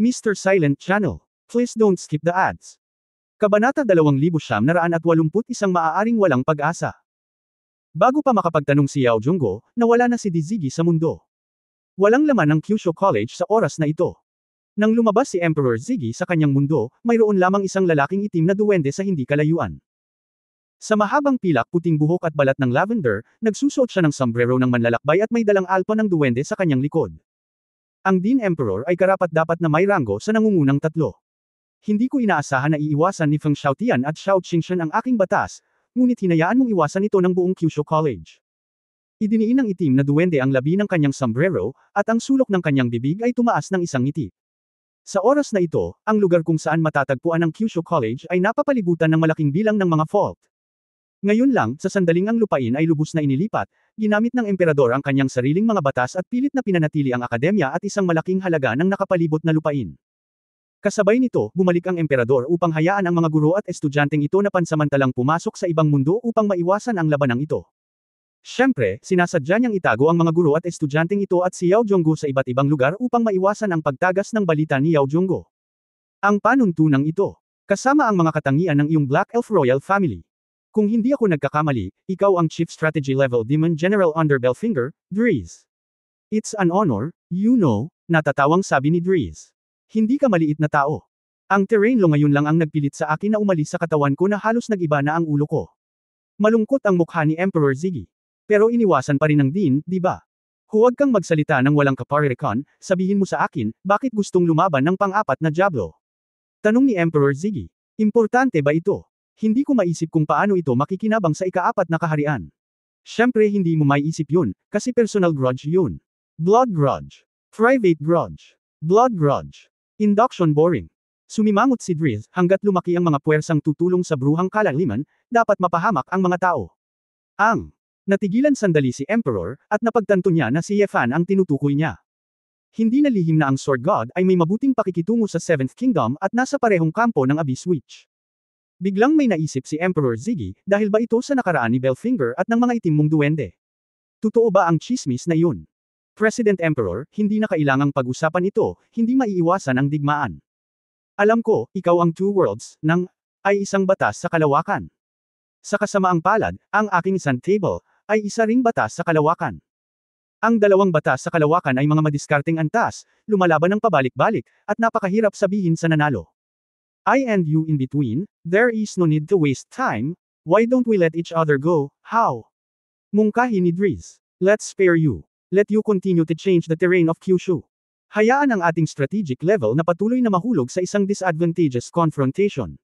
Mr. Silent Channel. Please don't skip the ads. Kabanata 2981 Maaaring walang pag-asa. Bago pa makapagtanong si Yao Junggo, nawala na si Dizigi sa mundo. Walang laman ng Kyushu College sa oras na ito. Nang lumabas si Emperor Ziggy sa kanyang mundo, mayroon lamang isang lalaking itim na duwende sa hindi kalayuan. Sa mahabang pilak puting buhok at balat ng lavender, nagsusuot siya ng sombrero ng manlalakbay at may dalang alpa ng duwende sa kanyang likod. Ang Dean Emperor ay karapat-dapat na may ranggo sa nangungunang tatlo. Hindi ko inaasahan na iiwasan ni Feng Xiaotian at Xiao Qingshan ang aking batas, ngunit hinayaan mong iwasan ito ng buong Kyushu College. Idiniin ng itim na duwende ang labi ng kanyang sombrero, at ang sulok ng kanyang bibig ay tumaas ng isang ngiti. Sa oras na ito, ang lugar kung saan matatagpuan ang Kyushu College ay napapalibutan ng malaking bilang ng mga fault. Ngayon lang, sa sandaling ang lupain ay lubos na inilipat, ginamit ng emperador ang kanyang sariling mga batas at pilit na pinanatili ang akademya at isang malaking halaga ng nakapalibot na lupain. Kasabay nito, bumalik ang emperador upang hayaan ang mga guro at estudyanteng ito na pansamantalang pumasok sa ibang mundo upang maiwasan ang labanang ito. Siyempre, sinasadya niyang itago ang mga guro at estudyanteng ito at si Yao Junggo sa iba't ibang lugar upang maiwasan ang pagtagas ng balita ni Yao Junggo. Ang panuntunang ito, kasama ang mga katangian ng iyong Black Elf Royal Family. Kung hindi ako nagkakamali, ikaw ang Chief Strategy Level Demon General under Belfinger, Dries. It's an honor, you know, natatawang sabi ni Dries. Hindi ka maliit na tao. Ang Terrainlo ngayon lang ang nagpilit sa akin na umalis sa katawan ko na halos nag-iba na ang ulo ko. Malungkot ang mukha ni Emperor Ziggy. Pero iniwasan pa rin ng Dean, di ba? Huwag kang magsalita ng walang kaparirikon, sabihin mo sa akin, bakit gustong lumaban ng pang-apat na Diablo? Tanong ni Emperor Ziggy. Importante ba ito? Hindi ko maisip kung paano ito makikinabang sa ika-4 na kaharian. Siyempre hindi mo maiisip yun, kasi personal grudge yun. Blood grudge. Private grudge. Blood grudge. Induction boring. Sumimangot si Dries, hanggat lumaki ang mga puwersang tutulong sa bruhang kalaliman, dapat mapahamak ang mga tao. Natigilan sandali si Emperor, at napagtanto niya na si Yefan ang tinutukoy niya. Hindi na lihim na ang Sword God ay may mabuting pakikitungo sa Seventh Kingdom at nasa parehong kampo ng Abyss Witch. Biglang may naisip si Emperor Ziggy, dahil ba ito sa nakaraan ni Belfinger at ng mga itim mong duwende? Totoo ba ang chismis na yun? President Emperor, hindi na kailangang pag-usapan ito, hindi maiiwasan ang digmaan. Alam ko, ikaw ang Two Worlds, ay isang batas sa kalawakan. Sa kasamaang palad, ang aking Sun Table, ay isa ring batas sa kalawakan. Ang dalawang batas sa kalawakan ay mga madiskarteng antas, lumalaban ng pabalik-balik, at napakahirap sabihin sa nanalo. I and you in between, there is no need to waste time, why don't we let each other go, how? Mungkahi ni Dries. Let's spare you. Let you continue to change the terrain of Kyushu. Hayaan ang ating strategic level na patuloy na mahulog sa isang disadvantageous confrontation.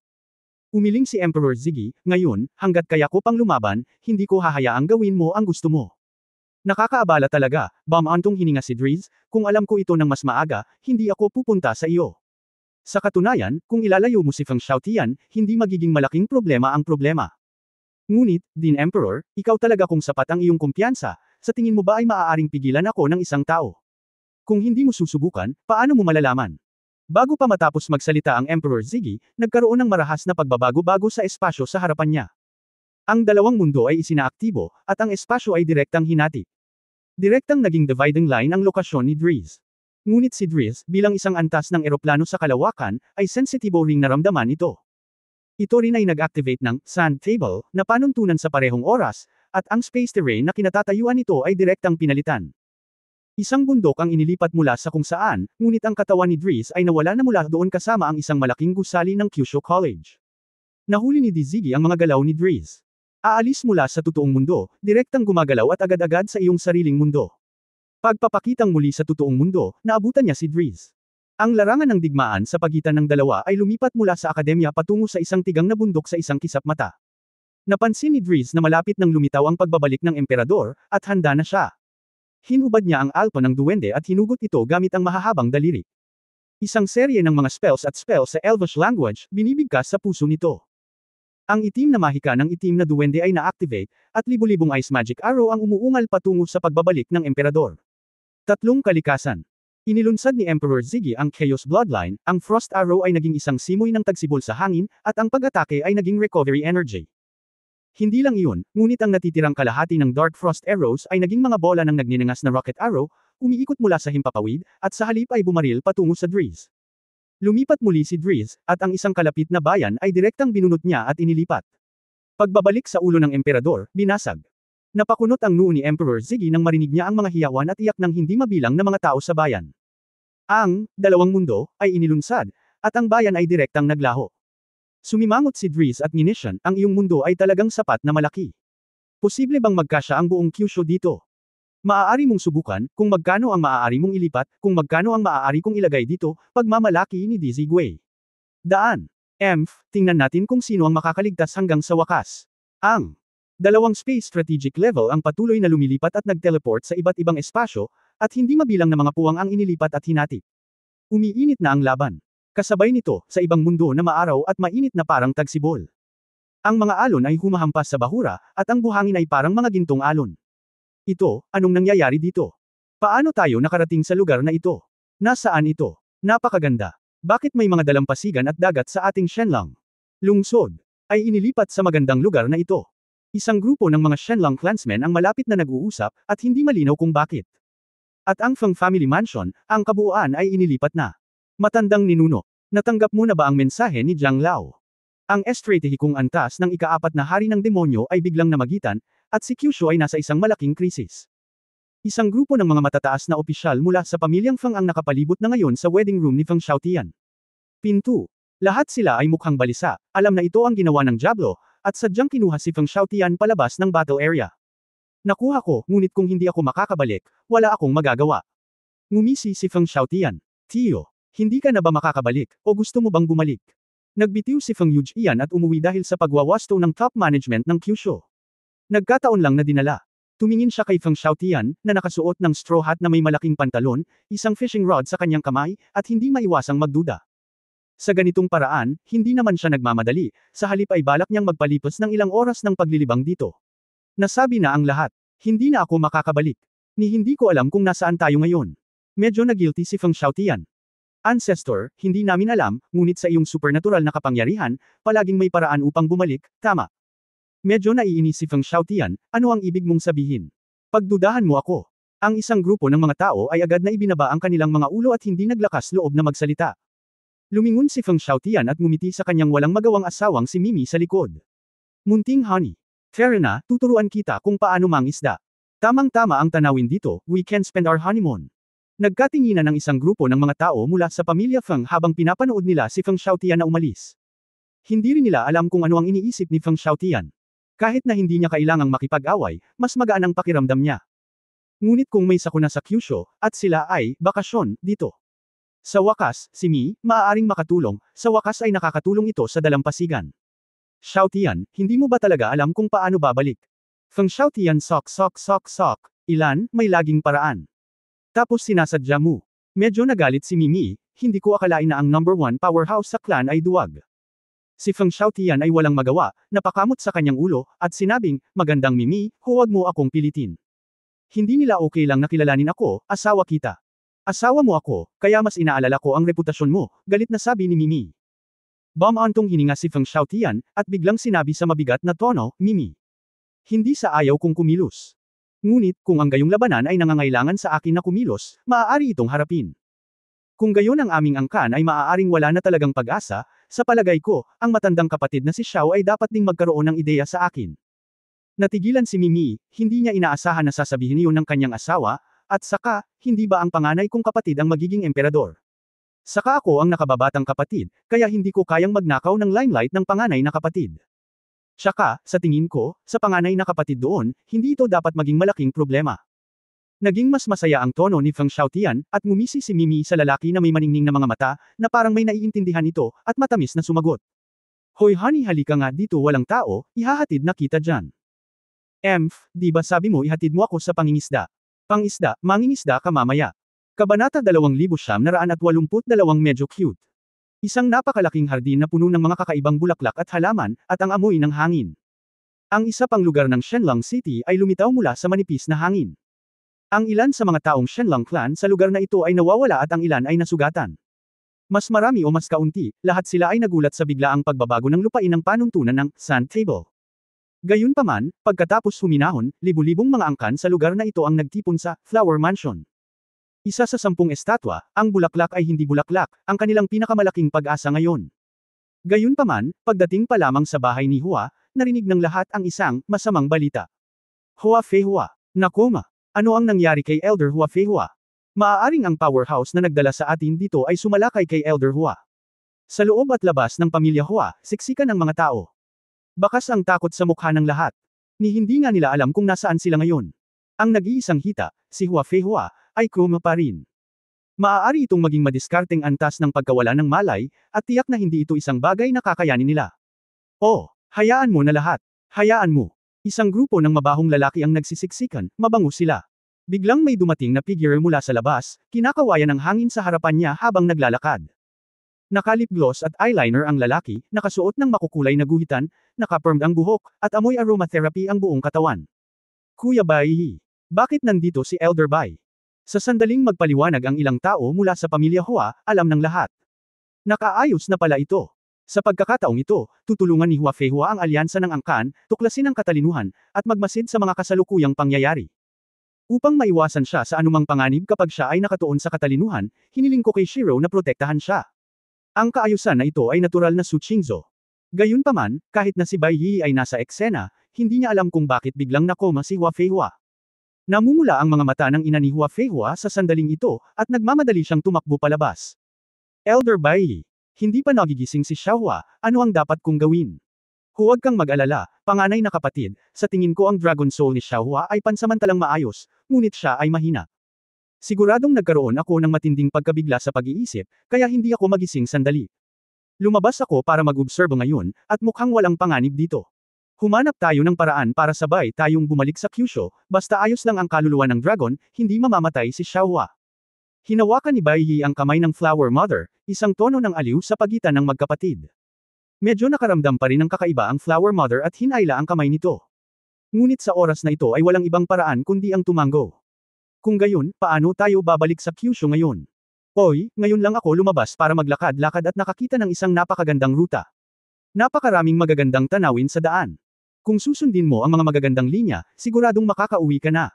Umiling si Emperor Ziggy, ngayon, hanggat kaya ko pang lumaban, hindi ko hahayaang gawin mo ang gusto mo. Nakakaabala talaga, bamantong hininga si Dries, kung alam ko ito ng mas maaga, hindi ako pupunta sa iyo. Sa katunayan, kung ilalayo mo si Feng Xiaotian, hindi magiging malaking problema ang problema. Ngunit, Dean Emperor, ikaw talaga kung sapat ang iyong kumpiyansa, sa tingin mo ba ay maaaring pigilan ako ng isang tao? Kung hindi mo susubukan, paano mo malalaman? Bago pa matapos magsalita ang Emperor Ziggy, nagkaroon ng marahas na pagbabago-bago sa espasyo sa harapan niya. Ang dalawang mundo ay isinaaktibo, at ang espasyo ay direktang hinati. Direktang naging dividing line ang lokasyon ni Dries. Ngunit si Dries, bilang isang antas ng eroplano sa kalawakan, ay sensitibo ring naramdaman ito. Ito rin ay nag-activate ng Sun Table, na panuntunan sa parehong oras, at ang space terrain na kinatatayuan nito ay direktang pinalitan. Isang bundok ang inilipat mula sa kung saan, ngunit ang katawan ni Dries ay nawala na mula doon kasama ang isang malaking gusali ng Kyushu College. Nahuli ni Dizigi ang mga galaw ni Dries. Aalis mula sa totoong mundo, direktang gumagalaw at agad-agad sa iyong sariling mundo. Pagpapakitang muli sa totoong mundo, naabutan niya si Dries. Ang larangan ng digmaan sa pagitan ng dalawa ay lumipat mula sa akademya patungo sa isang tigang na bundok sa isang kisap mata. Napansin ni Dries na malapit nang lumitaw ang pagbabalik ng emperador, at handa na siya. Hinubad niya ang alpa ng duwende at hinugot ito gamit ang mahahabang daliri. Isang serye ng mga spells sa Elvish language, binibigkas sa puso nito. Ang itim na mahika ng itim na duwende ay na-activate, at libu-libong ice magic arrow ang umuungal patungo sa pagbabalik ng emperador. Tatlong kalikasan. Inilunsad ni Emperor Ziggy ang Chaos Bloodline, ang Frost Arrow ay naging isang simoy ng tagsibol sa hangin, at ang pag-atake ay naging recovery energy. Hindi lang iyon, ngunit ang natitirang kalahati ng Dark Frost Arrows ay naging mga bola ng nagninangas na Rocket Arrow, umiikot mula sa himpapawid, at sa halip ay bumaril patungo sa Dries. Lumipat muli si Driz, at ang isang kalapit na bayan ay direktang binunot niya at inilipat. Pagbabalik sa ulo ng emperador, binasag. Napakunot ang noo ni Emperor Ziggy nang marinig niya ang mga hiyawan at iyak ng hindi mabilang na mga tao sa bayan. Ang dalawang mundo ay inilunsad, at ang bayan ay direktang naglaho. Sumimangot si Driz at Ninishan, ang iyong mundo ay talagang sapat na malaki. Posible bang magkasya ang buong Kyushu dito? Maaari mong subukan, kung magkano ang maaari mong ilipat, kung magkano ang maaari kong ilagay dito, pagmamalaki ni Dizzy Gui. Daan. Tingnan natin kung sino ang makakaligtas hanggang sa wakas. Ang dalawang space strategic level ang patuloy na lumilipat at nag-teleport sa iba't ibang espasyo, at hindi mabilang na mga puwang ang inilipat at hinati. Umiinit na ang laban. Kasabay nito, sa ibang mundo na maaraw at mainit na parang tagsibol. Ang mga alon ay humahampas sa bahura, at ang buhangin ay parang mga gintong alon. Ito, anong nangyayari dito? Paano tayo nakarating sa lugar na ito? Nasaan ito? Napakaganda. Bakit may mga dalampasigan at dagat sa ating Shenlong? Lungsod ay inilipat sa magandang lugar na ito. Isang grupo ng mga Shenlong clansmen ang malapit na nag-uusap, at hindi malinaw kung bakit. At ang Feng Family Mansion, ang kabuuan ay inilipat na. Matandang ninuno, natanggap mo na ba ang mensahe ni Jiang Lao? Ang estratehikong antas ng ika-4 na hari ng demonyo ay biglang namagitan, at si Kyushu ay nasa isang malaking krisis. Isang grupo ng mga matataas na opisyal mula sa pamilyang Feng ang nakapalibot na ngayon sa wedding room ni Feng Xiaotian. Pinto. Lahat sila ay mukhang balisa, alam na ito ang ginawa ng Diablo, at sadyang kinuha si Feng Xiaotian palabas ng battle area. Nakuha ko, ngunit kung hindi ako makakabalik, wala akong magagawa. Ngumisi si Feng Xiaotian. Tiyo, hindi ka na ba makakabalik, o gusto mo bang bumalik? Nagbitiw si Feng Yujian at umuwi dahil sa pagwawasto ng top management ng Kyushu. Nagkataon lang na dinala. Tumingin siya kay Feng Xiaotian, na nakasuot ng straw hat na may malaking pantalon, isang fishing rod sa kanyang kamay, at hindi maiwasang magduda. Sa ganitong paraan, hindi naman siya nagmamadali, sa halip ay balak niyang magpalipas ng ilang oras ng paglilibang dito. Nasabi na ang lahat. Hindi na ako makakabalik. Ni hindi ko alam kung nasaan tayo ngayon. Medyo nagilty si Feng Xiaotian. Ancestor, hindi namin alam, ngunit sa iyong supernatural na kapangyarihan, palaging may paraan upang bumalik, tama. Medyo naiinis si Feng Xiaotian, ano ang ibig mong sabihin? Pagdudahan mo ako. Ang isang grupo ng mga tao ay agad na ibinaba ang kanilang mga ulo at hindi naglakas loob na magsalita. Lumingon si Feng Xiaotian at ngumiti sa kanyang walang magawang asawang si Mimi sa likod. Munting honey. Fair na, tuturuan kita kung paano mangisda. Tamang-tama ang tanawin dito, we can spend our honeymoon. Nagkatinginan ng isang grupo ng mga tao mula sa pamilya Feng habang pinapanood nila si Feng Xiaotian na umalis. Hindi rin nila alam kung ano ang iniisip ni Feng Xiaotian. Kahit na hindi niya kailangang makipag-away, mas magaan ang pakiramdam niya. Ngunit kung may sakuna sa Kyushu, at sila ay bakasyon dito. Sa wakas, si Mi, maaaring makatulong, sa wakas ay nakakatulong ito sa dalampasigan. Xiaotian, hindi mo ba talaga alam kung paano babalik? Feng Xiaotian sok. Ilan, may laging paraan. Tapos sinasadya mo. Medyo nagalit si Mimi, hindi ko akalain na ang number 1 powerhouse sa clan ay duwag. Si Feng Xiaotian ay walang magawa, napakamot sa kanyang ulo, at sinabing, magandang Mimi, huwag mo akong pilitin. Hindi nila okay lang nakilalanin ako, asawa kita. Asawa mo ako, kaya mas inaalala ko ang reputasyon mo, galit na sabi ni Mimi. Bumantong hininga si Feng Xiaotian, at biglang sinabi sa mabigat na tono, Mimi. Hindi sa ayaw kong kumilos. Ngunit, kung ang gayong labanan ay nangangailangan sa akin na kumilos, maaari itong harapin. Kung gayon ang aming angkan ay maaaring wala na talagang pag-asa, sa palagay ko, ang matandang kapatid na si Xiao ay dapat ding magkaroon ng ideya sa akin. Natigilan si Mimi, hindi niya inaasahan na sasabihin iyon ng kanyang asawa, at saka, hindi ba ang panganay kong kapatid ang magiging emperador? Saka ako ang nakababatang kapatid, kaya hindi ko kayang magnakaw ng limelight ng panganay na kapatid. Tsaka, sa tingin ko, sa panganay na kapatid doon, hindi ito dapat maging malaking problema. Naging mas masaya ang tono ni Feng Xiaotian, at ngumisi si Mimi sa lalaki na may maningning na mga mata, na parang may naiintindihan ito, at matamis na sumagot. Hoy honey halika nga dito walang tao, ihahatid na kita dyan. Di ba sabi mo ihatid mo ako sa pangingisda? Pangisda, mangingisda ka mamaya. Kabanata 2982 medyo cute. Isang napakalaking hardin na puno ng mga kakaibang bulaklak at halaman, at ang amoy ng hangin. Ang isa pang lugar ng Shenlong City ay lumitaw mula sa manipis na hangin. Ang ilan sa mga taong Shenlong clan sa lugar na ito ay nawawala at ang ilan ay nasugatan. Mas marami o mas kaunti, lahat sila ay nagulat sa biglaang pagbabago ng lupain ng panuntunan ng Sand Table. Gayunpaman, pagkatapos huminahon, libu-libong mga angkan sa lugar na ito ang nagtipon sa Flower Mansion. Isa sa 10 estatwa, ang bulaklak ay hindi bulaklak, ang kanilang pinakamalaking pag-asa ngayon. Gayunpaman, pagdating pa lamang sa bahay ni Hua, narinig ng lahat ang isang masamang balita. Hua Feihua. Nakoma. Ano ang nangyari kay Elder Hua Feihua? Maaaring ang powerhouse na nagdala sa atin dito ay sumalakay kay Elder Hua. Sa loob at labas ng pamilya Hua, siksikan ng mga tao. Bakas ang takot sa mukha ng lahat. Ni hindi nga nila alam kung nasaan sila ngayon. Ang nag-iisang hita, si Hua Feihua, ay koma pa rin. Maaari itong maging madiskarteng antas ng pagkawala ng malay, at tiyak na hindi ito isang bagay na kakayanin nila. Oh, hayaan mo na lahat. Hayaan mo. Isang grupo ng mabahong lalaki ang nagsisiksikan, mabango sila. Biglang may dumating na figure mula sa labas, kinakawayan ng hangin sa harapan niya habang naglalakad. Nakalip gloss at eyeliner ang lalaki, nakasuot ng makukulay na guhitan, nakapermed ang buhok, at amoy aromatherapy ang buong katawan. Kuya Bai, bakit nandito si Elder Bai? Sa sandaling magpaliwanag ang ilang tao mula sa pamilya Hua, alam ng lahat. Nakaayos na pala ito. Sa pagkakataong ito, tutulungan ni Hua Feihua ang alyansa ng angkan, tuklasin ang katalinuhan, at magmasid sa mga kasalukuyang pangyayari. Upang maiwasan siya sa anumang panganib kapag siya ay nakatuon sa katalinuhan, hiniling ko kay Shiro na protektahan siya. Ang kaayusan na ito ay natural na Suchingzo. Gayunpaman, kahit na si Bai Yi ay nasa eksena, hindi niya alam kung bakit biglang nakoma si Hua Feihua. Namumula ang mga mata ng ina ni Hua Feihua sa sandaling ito, at nagmamadali siyang tumakbo palabas. Elder Bai Yi, hindi pa nagigising si Xiaohua, ano ang dapat kong gawin? Huwag kang mag-alala, panganay na kapatid, sa tingin ko ang Dragon Soul ni Xiaohua ay pansamantalang maayos, ngunit siya ay mahina. Siguradong nagkaroon ako ng matinding pagkabigla sa pag-iisip, kaya hindi ako magising sandali. Lumabas ako para mag-obserbo ngayon, at mukhang walang panganib dito. Humanap tayo ng paraan para sabay tayong bumalik sa Kyushu, basta ayos lang ang kaluluwa ng dragon, hindi mamamatay si Xiaohua. Hinawakan ni Bai Yi ang kamay ng Flower Mother, isang tono ng aliw sa pagitan ng magkapatid. Medyo nakaramdam pa rin ng kakaiba ang Flower Mother at hinayla ang kamay nito. Ngunit sa oras na ito ay walang ibang paraan kundi ang tumango. Kung gayon, paano tayo babalik sa Kyushu ngayon? Oy, ngayon lang ako lumabas para maglakad-lakad at nakakita ng isang napakagandang ruta. Napakaraming magagandang tanawin sa daan. Kung susundin mo ang mga magagandang linya, siguradong makakauwi ka na.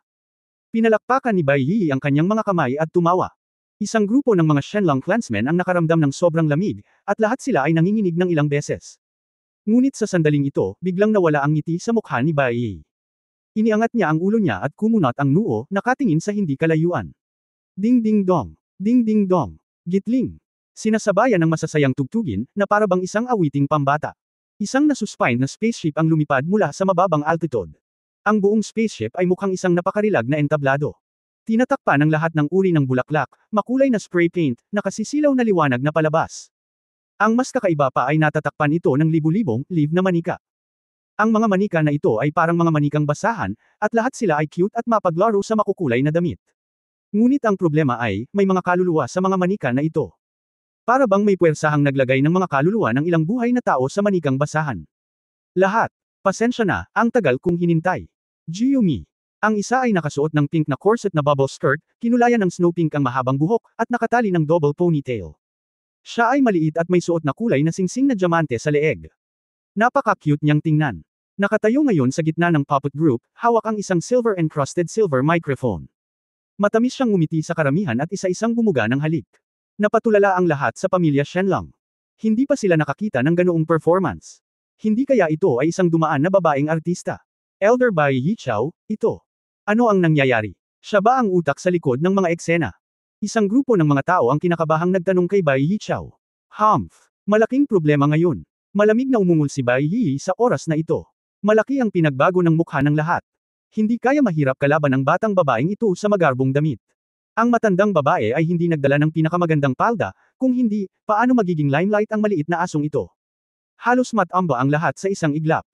Pinalakpakan ni Bai Yi ang kanyang mga kamay at tumawa. Isang grupo ng mga Shenlong clansmen ang nakaramdam ng sobrang lamig, at lahat sila ay nanginginig ng ilang beses. Ngunit sa sandaling ito, biglang nawala ang ngiti sa mukha ni Bai Yi. Iniangat niya ang ulo niya at kumunot ang noo, nakatingin sa hindi kalayuan. Ding ding dong. Ding ding dong. Gitling. Sinasabayan ng masasayang tugtugin, na para bang isang awiting pambata. Isang nasuspine na spaceship ang lumipad mula sa mababang altitude. Ang buong spaceship ay mukhang isang napakarilag na entablado. Tinatakpan ng lahat ng uri ng bulaklak, makulay na spray paint, nakasisilaw na liwanag na palabas. Ang mas kakaiba pa ay natatakpan ito ng libu-libong leaf na manika. Ang mga manika na ito ay parang mga manikang basahan, at lahat sila ay cute at mapaglaro sa makukulay na damit. Ngunit ang problema ay, may mga kaluluwa sa mga manika na ito. Para bang may puwersahang naglagay ng mga kaluluwa ng ilang buhay na tao sa manikang basahan. Lahat. Pasensya na, ang tagal kong hinintay. Gyumi. Ang isa ay nakasuot ng pink na corset na bubble skirt, kinulayan ng snow pink ang mahabang buhok, at nakatali ng double ponytail. Siya ay maliit at may suot na kulay na singsing na diamante sa leeg. Napaka-cute niyang tingnan. Nakatayo ngayon sa gitna ng puppet group, hawak ang isang silver-encrusted silver microphone. Matamis siyang ngumiti sa karamihan at isa-isang bumuga ng halik. Napatulala ang lahat sa pamilya Shenlong. Hindi pa sila nakakita ng ganoong performance. Hindi kaya ito ay isang dumaan na babaeng artista. Elder Bai Yichao, ito. Ano ang nangyayari? Siya ba ang utak sa likod ng mga eksena? Isang grupo ng mga tao ang kinakabahang nagtanong kay Bai Yichao. Humph. Malaking problema ngayon. Malamig na umungol si Bai Yi sa oras na ito. Malaki ang pinagbago ng mukha ng lahat. Hindi kaya mahirap kalaban ng batang babaeng ito sa magarbong damit. Ang matandang babae ay hindi nagdala ng pinakamagandang palda, kung hindi, paano magiging limelight ang maliit na asong ito? Halos matamba ang lahat sa isang iglap.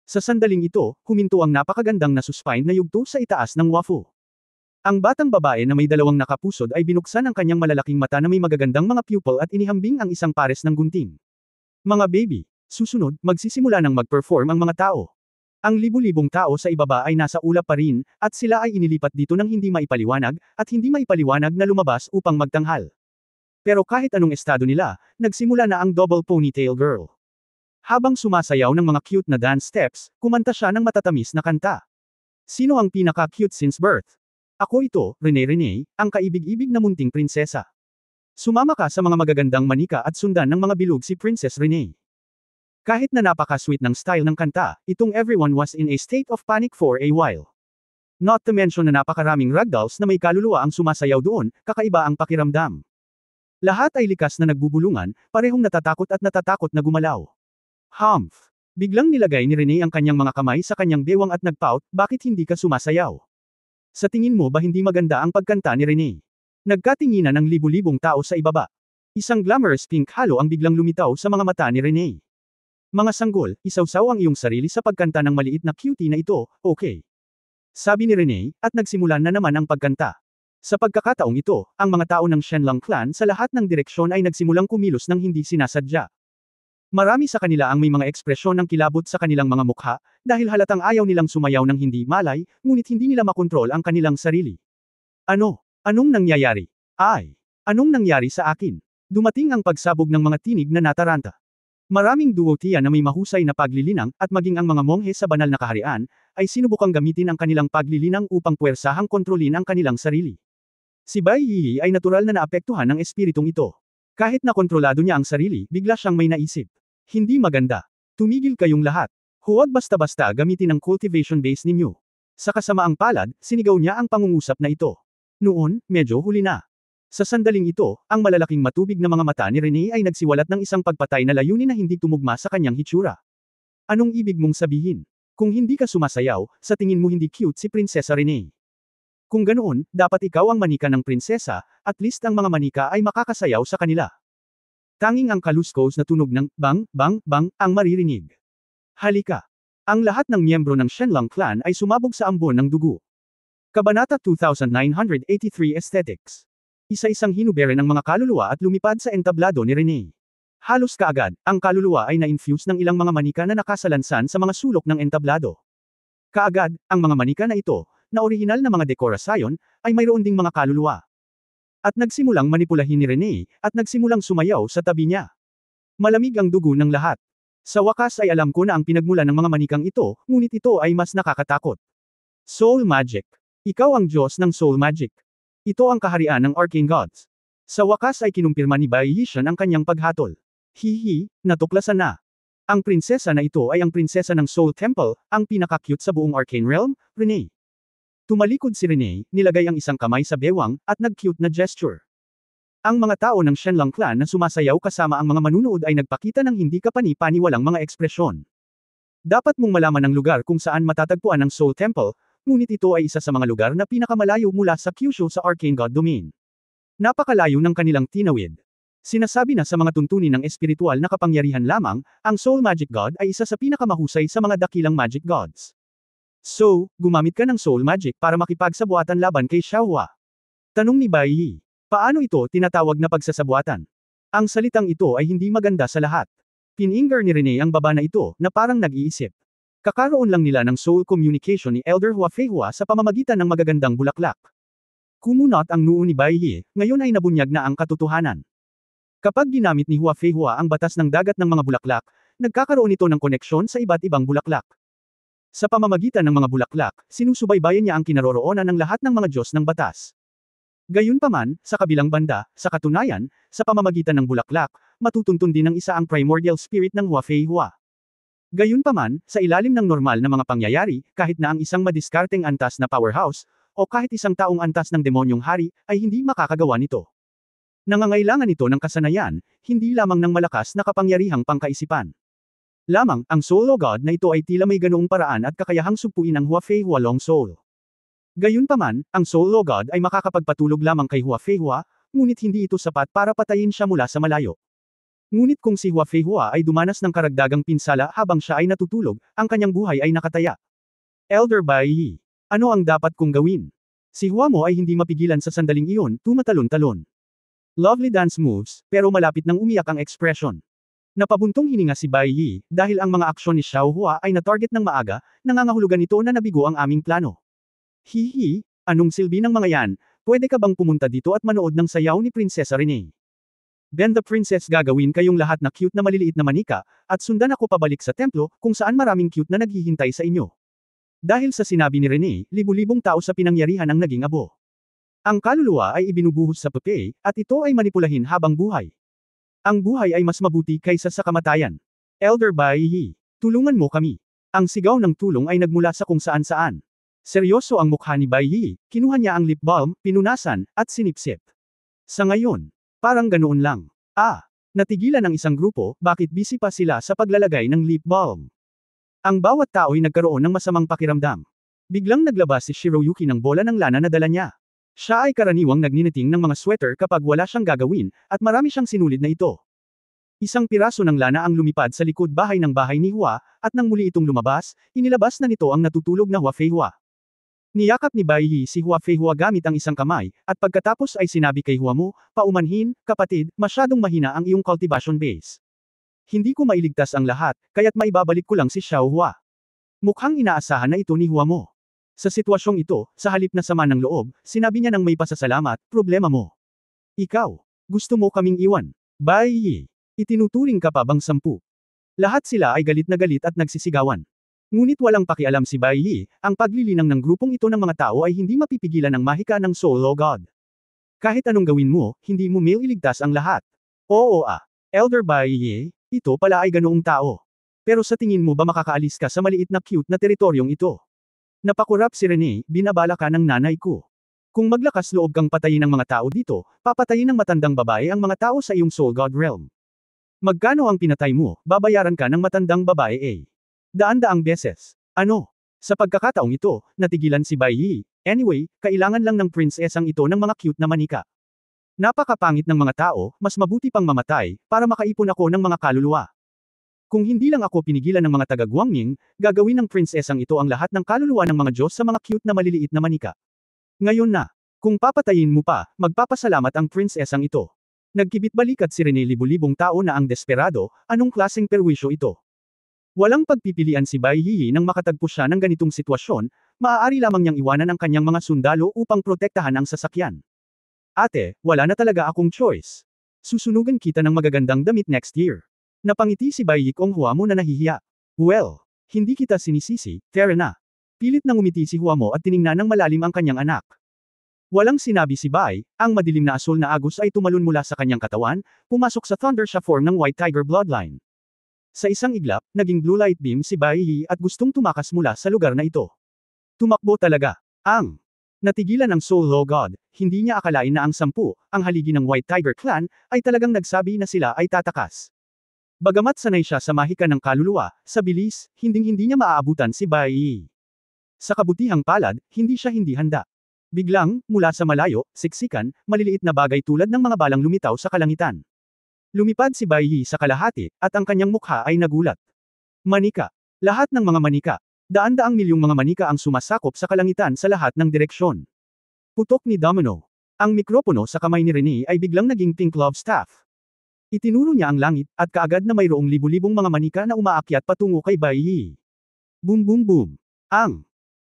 Sa sandaling ito, huminto ang napakagandang nasuspine na yugto sa itaas ng wafu. Ang batang babae na may dalawang nakapusod ay binuksan ang kanyang malalaking mata na may magagandang mga pupil at inihambing ang isang pares ng gunting. Mga baby, susunod, magsisimula ng mag-perform ang mga tao. Ang libu-libong tao sa ibaba ay nasa ulap pa rin, at sila ay inilipat dito ng hindi maipaliwanag, at hindi maipaliwanag na lumabas upang magtanghal. Pero kahit anong estado nila, nagsimula na ang double ponytail girl. Habang sumasayaw ng mga cute na dance steps, kumanta siya ng matatamis na kanta. Sino ang pinaka-cute since birth? Ako ito, Rene, ang kaibig-ibig na munting prinsesa. Sumama ka sa mga magagandang manika at sundan ng mga bilog si Princess Rene. Kahit na napaka-sweet ng style ng kanta, itong everyone was in a state of panic for a while. Not to mention na napakaraming ragdolls na may kaluluwa ang sumasayaw doon, kakaiba ang pakiramdam. Lahat ay likas na nagbubulungan, parehong natatakot na gumalaw. Humph! Biglang nilagay ni Rene ang kanyang mga kamay sa kanyang bewang at nagpout, bakit hindi ka sumasayaw? Sa tingin mo ba hindi maganda ang pagkanta ni Rene? Nagkatinginan ng libu-libong tao sa ibaba. Isang glamorous pink halo ang biglang lumitaw sa mga mata ni Rene. Mga sanggol, isawsaw ang iyong sarili sa pagkanta ng maliit na cutie na ito, okay? Sabi ni Rene, at nagsimulan na naman ang pagkanta. Sa pagkakataong ito, ang mga tao ng Shenlong clan sa lahat ng direksyon ay nagsimulang kumilos ng hindi sinasadya. Marami sa kanila ang may mga ekspresyon ng kilabot sa kanilang mga mukha, dahil halatang ayaw nilang sumayaw ng hindi malay, ngunit hindi nila makontrol ang kanilang sarili. Anong nangyayari? Anong nangyari sa akin? Dumating ang pagsabog ng mga tinig na nataranta. Maraming duotiya na may mahusay na paglilinang, at maging ang mga monghe sa banal na kaharian, ay sinubukang gamitin ang kanilang paglilinang upang puwersahang kontrolin ang kanilang sarili. Si Bai Yi ay natural na naapektuhan ng espiritong ito. Kahit na kontrolado niya ang sarili, bigla siyang may naisip. Hindi maganda. Tumigil kayong lahat. Huwag basta-basta gamitin ang cultivation base ninyo. Sa kasamaang palad, sinigaw niya ang pangungusap na ito. Noon, medyo huli na. Sa sandaling ito, ang malalaking matubig na mga mata ni Rene ay nagsiwalat ng isang pagpatay na layunin na hindi tumugma sa kanyang hitsura. Anong ibig mong sabihin? Kung hindi ka sumasayaw, sa tingin mo hindi cute si Prinsesa Rene. Kung ganoon, dapat ikaw ang manika ng prinsesa, at least ang mga manika ay makakasayaw sa kanila. Tanging ang kaluskos na tunog ng bang, bang, bang ang maririnig. Halika. Ang lahat ng miyembro ng Shenlong clan ay sumabog sa ambon ng dugo. Kabanata 2983 Aesthetics. Isa-isang hinubere ng mga kaluluwa at lumipad sa entablado ni Rene. Halos kaagad, ang kaluluwa ay na-infuse ng ilang mga manika na nakasalansan sa mga sulok ng entablado. Kaagad, ang mga manika na ito, na orihinal na mga dekorasyon, ay mayroon ding mga kaluluwa. At nagsimulang manipulahin ni Rene, at nagsimulang sumayaw sa tabi niya. Malamig ang dugo ng lahat. Sa wakas ay alam ko na ang pinagmulan ng mga manikang ito, ngunit ito ay mas nakakatakot. Soul Magic. Ikaw ang Diyos ng Soul Magic. Ito ang kaharian ng Arcane Gods. Sa wakas ay kinumpirma ni Bai Yishan ang kanyang paghatol. Hihi, natuklasan na. Ang prinsesa na ito ay ang prinsesa ng Soul Temple, ang pinaka-cute sa buong Arcane Realm, Rene. Tumalikod si Rene, nilagay ang isang kamay sa bewang, at nag-cute na gesture. Ang mga tao ng Shenlong clan na sumasayaw kasama ang mga manunood ay nagpakita ng hindi kapani-paniwalang mga ekspresyon. Dapat mong malaman ang lugar kung saan matatagpuan ang Soul Temple, ngunit ito ay isa sa mga lugar na pinakamalayo mula sa Kyushu sa Arcane God Domain. Napakalayo ng kanilang tinawid. Sinasabi na sa mga tuntunin ng espiritual na kapangyarihan lamang, ang Soul Magic God ay isa sa pinakamahusay sa mga dakilang magic gods. So, gumamit ka ng Soul Magic para makipagsabuatan laban kay Xiaohua. Tanong ni Bai Yi. Paano ito tinatawag na pagsasabuatan? Ang salitang ito ay hindi maganda sa lahat. Pininger ni Rene ang baba na ito, na parang nag-iisip. Kakaroon lang nila ng soul communication ni Elder Hua Feihua sa pamamagitan ng magagandang bulaklak. Kumunot ang noo ni Bai Yi, ngayon ay nabunyag na ang katotohanan. Kapag ginamit ni Hua Feihua ang batas ng dagat ng mga bulaklak, nagkakaroon ito ng koneksyon sa iba't ibang bulaklak. Sa pamamagitan ng mga bulaklak, sinusubaybayan niya ang kinaroroonan ng lahat ng mga Diyos ng batas. Gayunpaman, sa kabilang banda, sa katunayan, sa pamamagitan ng bulaklak, matutuntun din ng isa ang primordial spirit ng Hua Feihua. Gayunpaman, sa ilalim ng normal na mga pangyayari, kahit na ang isang madiskarteng antas na powerhouse, o kahit isang taong antas ng demonyong hari, ay hindi makakagawa nito. Nangangailangan ito ng kasanayan, hindi lamang ng malakas na kapangyarihang pangkaisipan. Lamang, ang Soul God na ito ay tila may ganoong paraan at kakayahang sugpuin ang Hua Feihua Long Soul. Gayunpaman, ang Soul God ay makakapagpatulog lamang kay Hua Feihua, ngunit hindi ito sapat para patayin siya mula sa malayo. Ngunit kung si Hua Feihua ay dumanas ng karagdagang pinsala habang siya ay natutulog, ang kanyang buhay ay nakataya. Elder Bai Yi. Ano ang dapat kong gawin? Si Hua mo ay hindi mapigilan sa sandaling iyon, tumatalon-talon. Lovely dance moves, pero malapit nang umiyak ang expression. Napabuntong hininga si Bai Yi, dahil ang mga aksyon ni Xiaohua ay na-target ng maaga, nangangahulugan ito na nabigo ang aming plano. Hihi, anong silbi ng mga yan, pwede ka bang pumunta dito at manood ng sayaw ni Prinsesa Rene? Ben the Princess gagawin kayong lahat na cute na maliliit na manika, at sundan ako pabalik sa templo, kung saan maraming cute na naghihintay sa inyo. Dahil sa sinabi ni Rene, libu-libong tao sa pinangyarihan ang naging abo. Ang kaluluwa ay ibinubuhos sa puti, at ito ay manipulahin habang buhay. Ang buhay ay mas mabuti kaysa sa kamatayan. Elder Bai Yi, tulungan mo kami. Ang sigaw ng tulong ay nagmula sa kung saan-saan. Seryoso ang mukha ni Bai Yi, kinuha niya ang lip balm, pinunasan, at sinipsip. Sa ngayon, parang ganoon lang. Natigilan ang isang grupo, bakit busy pa sila sa paglalagay ng lip balm? Ang bawat tao ay nagkaroon ng masamang pakiramdam. Biglang naglabas si Shiroyuki ng bola ng lana na dala niya. Siya ay karaniwang nagniniting ng mga sweater kapag wala siyang gagawin, at marami siyang sinulid na ito. Isang piraso ng lana ang lumipad sa likod bahay ng bahay ni Hua, at nang muli itong lumabas, inilabas na nito ang natutulog na Hua Feihua. Niyakap ni Bai Yi si Hua Feihua gamit ang isang kamay, at pagkatapos ay sinabi kay Hua mo, paumanhin, kapatid, masyadong mahina ang iyong cultivation base. Hindi ko mailigtas ang lahat, kaya't maibabalik ko lang si Xiao Hua. Mukhang inaasahan na ito ni Hua mo. Sa sitwasyong ito, sa halip na sama ng loob, sinabi niya ng may pasasalamat, problema mo. Ikaw, gusto mo kaming iwan. Bai Yi, itinuturing ka pa bang 10? Lahat sila ay galit na galit at nagsisigawan. Ngunit walang pakialam si Bai Yi, ang paglilinang ng grupong ito ng mga tao ay hindi mapipigilan ng mahika ng Soul o God. Kahit anong gawin mo, hindi mo iligtas ang lahat. Oo Elder Bai Yi, ito pala ay ganoong tao. Pero sa tingin mo ba makakaalis ka sa maliit na cute na teritoryong ito? Napakurap si Rene, binabala ka ng nanay ko. Kung maglakas loob kang patayin ng mga tao dito, papatayin ng matandang babae ang mga tao sa iyong Soul God realm. Magkano ang pinatay mo, babayaran ka ng matandang babae daan-daang beses. Ano? Sa pagkakataong ito, natigilan si Bai Yi. Anyway, kailangan lang ng prinsesang ito ng mga cute na manika. Napakapangit ng mga tao, mas mabuti pang mamatay, para makaipon ako ng mga kaluluwa. Kung hindi lang ako pinigilan ng mga taga-Guangming, gagawin ng prinsesang ito ang lahat ng kaluluwa ng mga Diyos sa mga cute na maliliit na manika. Ngayon na, kung papatayin mo pa, magpapasalamat ang prinsesang ito. Nagkibit-balikat si Rene, libu-libong tao na ang desperado, anong klaseng perwisyo ito? Walang pagpipilian si Bai Yi nang makatagpo siya ng ganitong sitwasyon, maaari lamang niyang iwanan ang kanyang mga sundalo upang protektahan ang sasakyan. Ate, wala na talaga akong choice. Susunugan kita ng magagandang damit next year. Napangiti si Bai Yi kung Hua mo na nahihiya. Well, hindi kita sinisisi, tara na. Pilit nang umiti si Hua mo at tiningnan ng malalim ang kanyang anak. Walang sinabi si Bai, ang madilim na asul na agos ay tumalon mula sa kanyang katawan, pumasok sa thunder siya form ng White Tiger bloodline. Sa isang iglap, naging blue light beam si Bai Yi at gustong tumakas mula sa lugar na ito. Tumakbo talaga. Natigilan ang Soul Law God, hindi niya akalain na ang 10, ang haligi ng White Tiger Clan, ay talagang nagsabi na sila ay tatakas. Bagamat sanay siya sa mahika ng kaluluwa, sa bilis, hinding-hindi niya maaabutan si Bai Yi. Sa kabutihang palad, hindi siya hindi handa. Biglang, mula sa malayo, siksikan, maliliit na bagay tulad ng mga balang lumitaw sa kalangitan. Lumipad si Bai Yi sa kalahati, at ang kanyang mukha ay nagulat. Manika. Lahat ng mga manika. Daan-daang milyong mga manika ang sumasakop sa kalangitan sa lahat ng direksyon. Putok ni Domino. Ang mikropono sa kamay ni Rene ay biglang naging pink love staff. Itinuro niya ang langit, at kaagad na mayroong libu-libong mga manika na umaakyat patungo kay Bai Yi. Boom boom boom.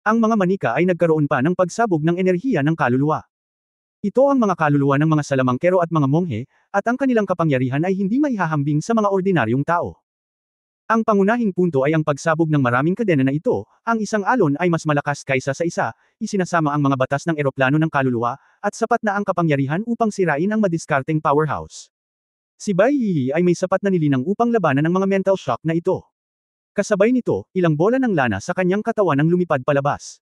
Ang mga manika ay nagkaroon pa ng pagsabog ng enerhiya ng kaluluwa. Ito ang mga kaluluwa ng mga salamangkero at mga monghe, at ang kanilang kapangyarihan ay hindi maihahambing sa mga ordinaryong tao. Ang pangunahing punto ay ang pagsabog ng maraming kadena na ito, ang isang alon ay mas malakas kaysa sa isa, isinasama ang mga batas ng eroplano ng kaluluwa, at sapat na ang kapangyarihan upang sirain ang madiskarteng powerhouse. Si Bai Yi ay may sapat na nilinang upang labanan ang mga mental shock na ito. Kasabay nito, ilang bola ng lana sa kanyang katawan ang lumipad palabas.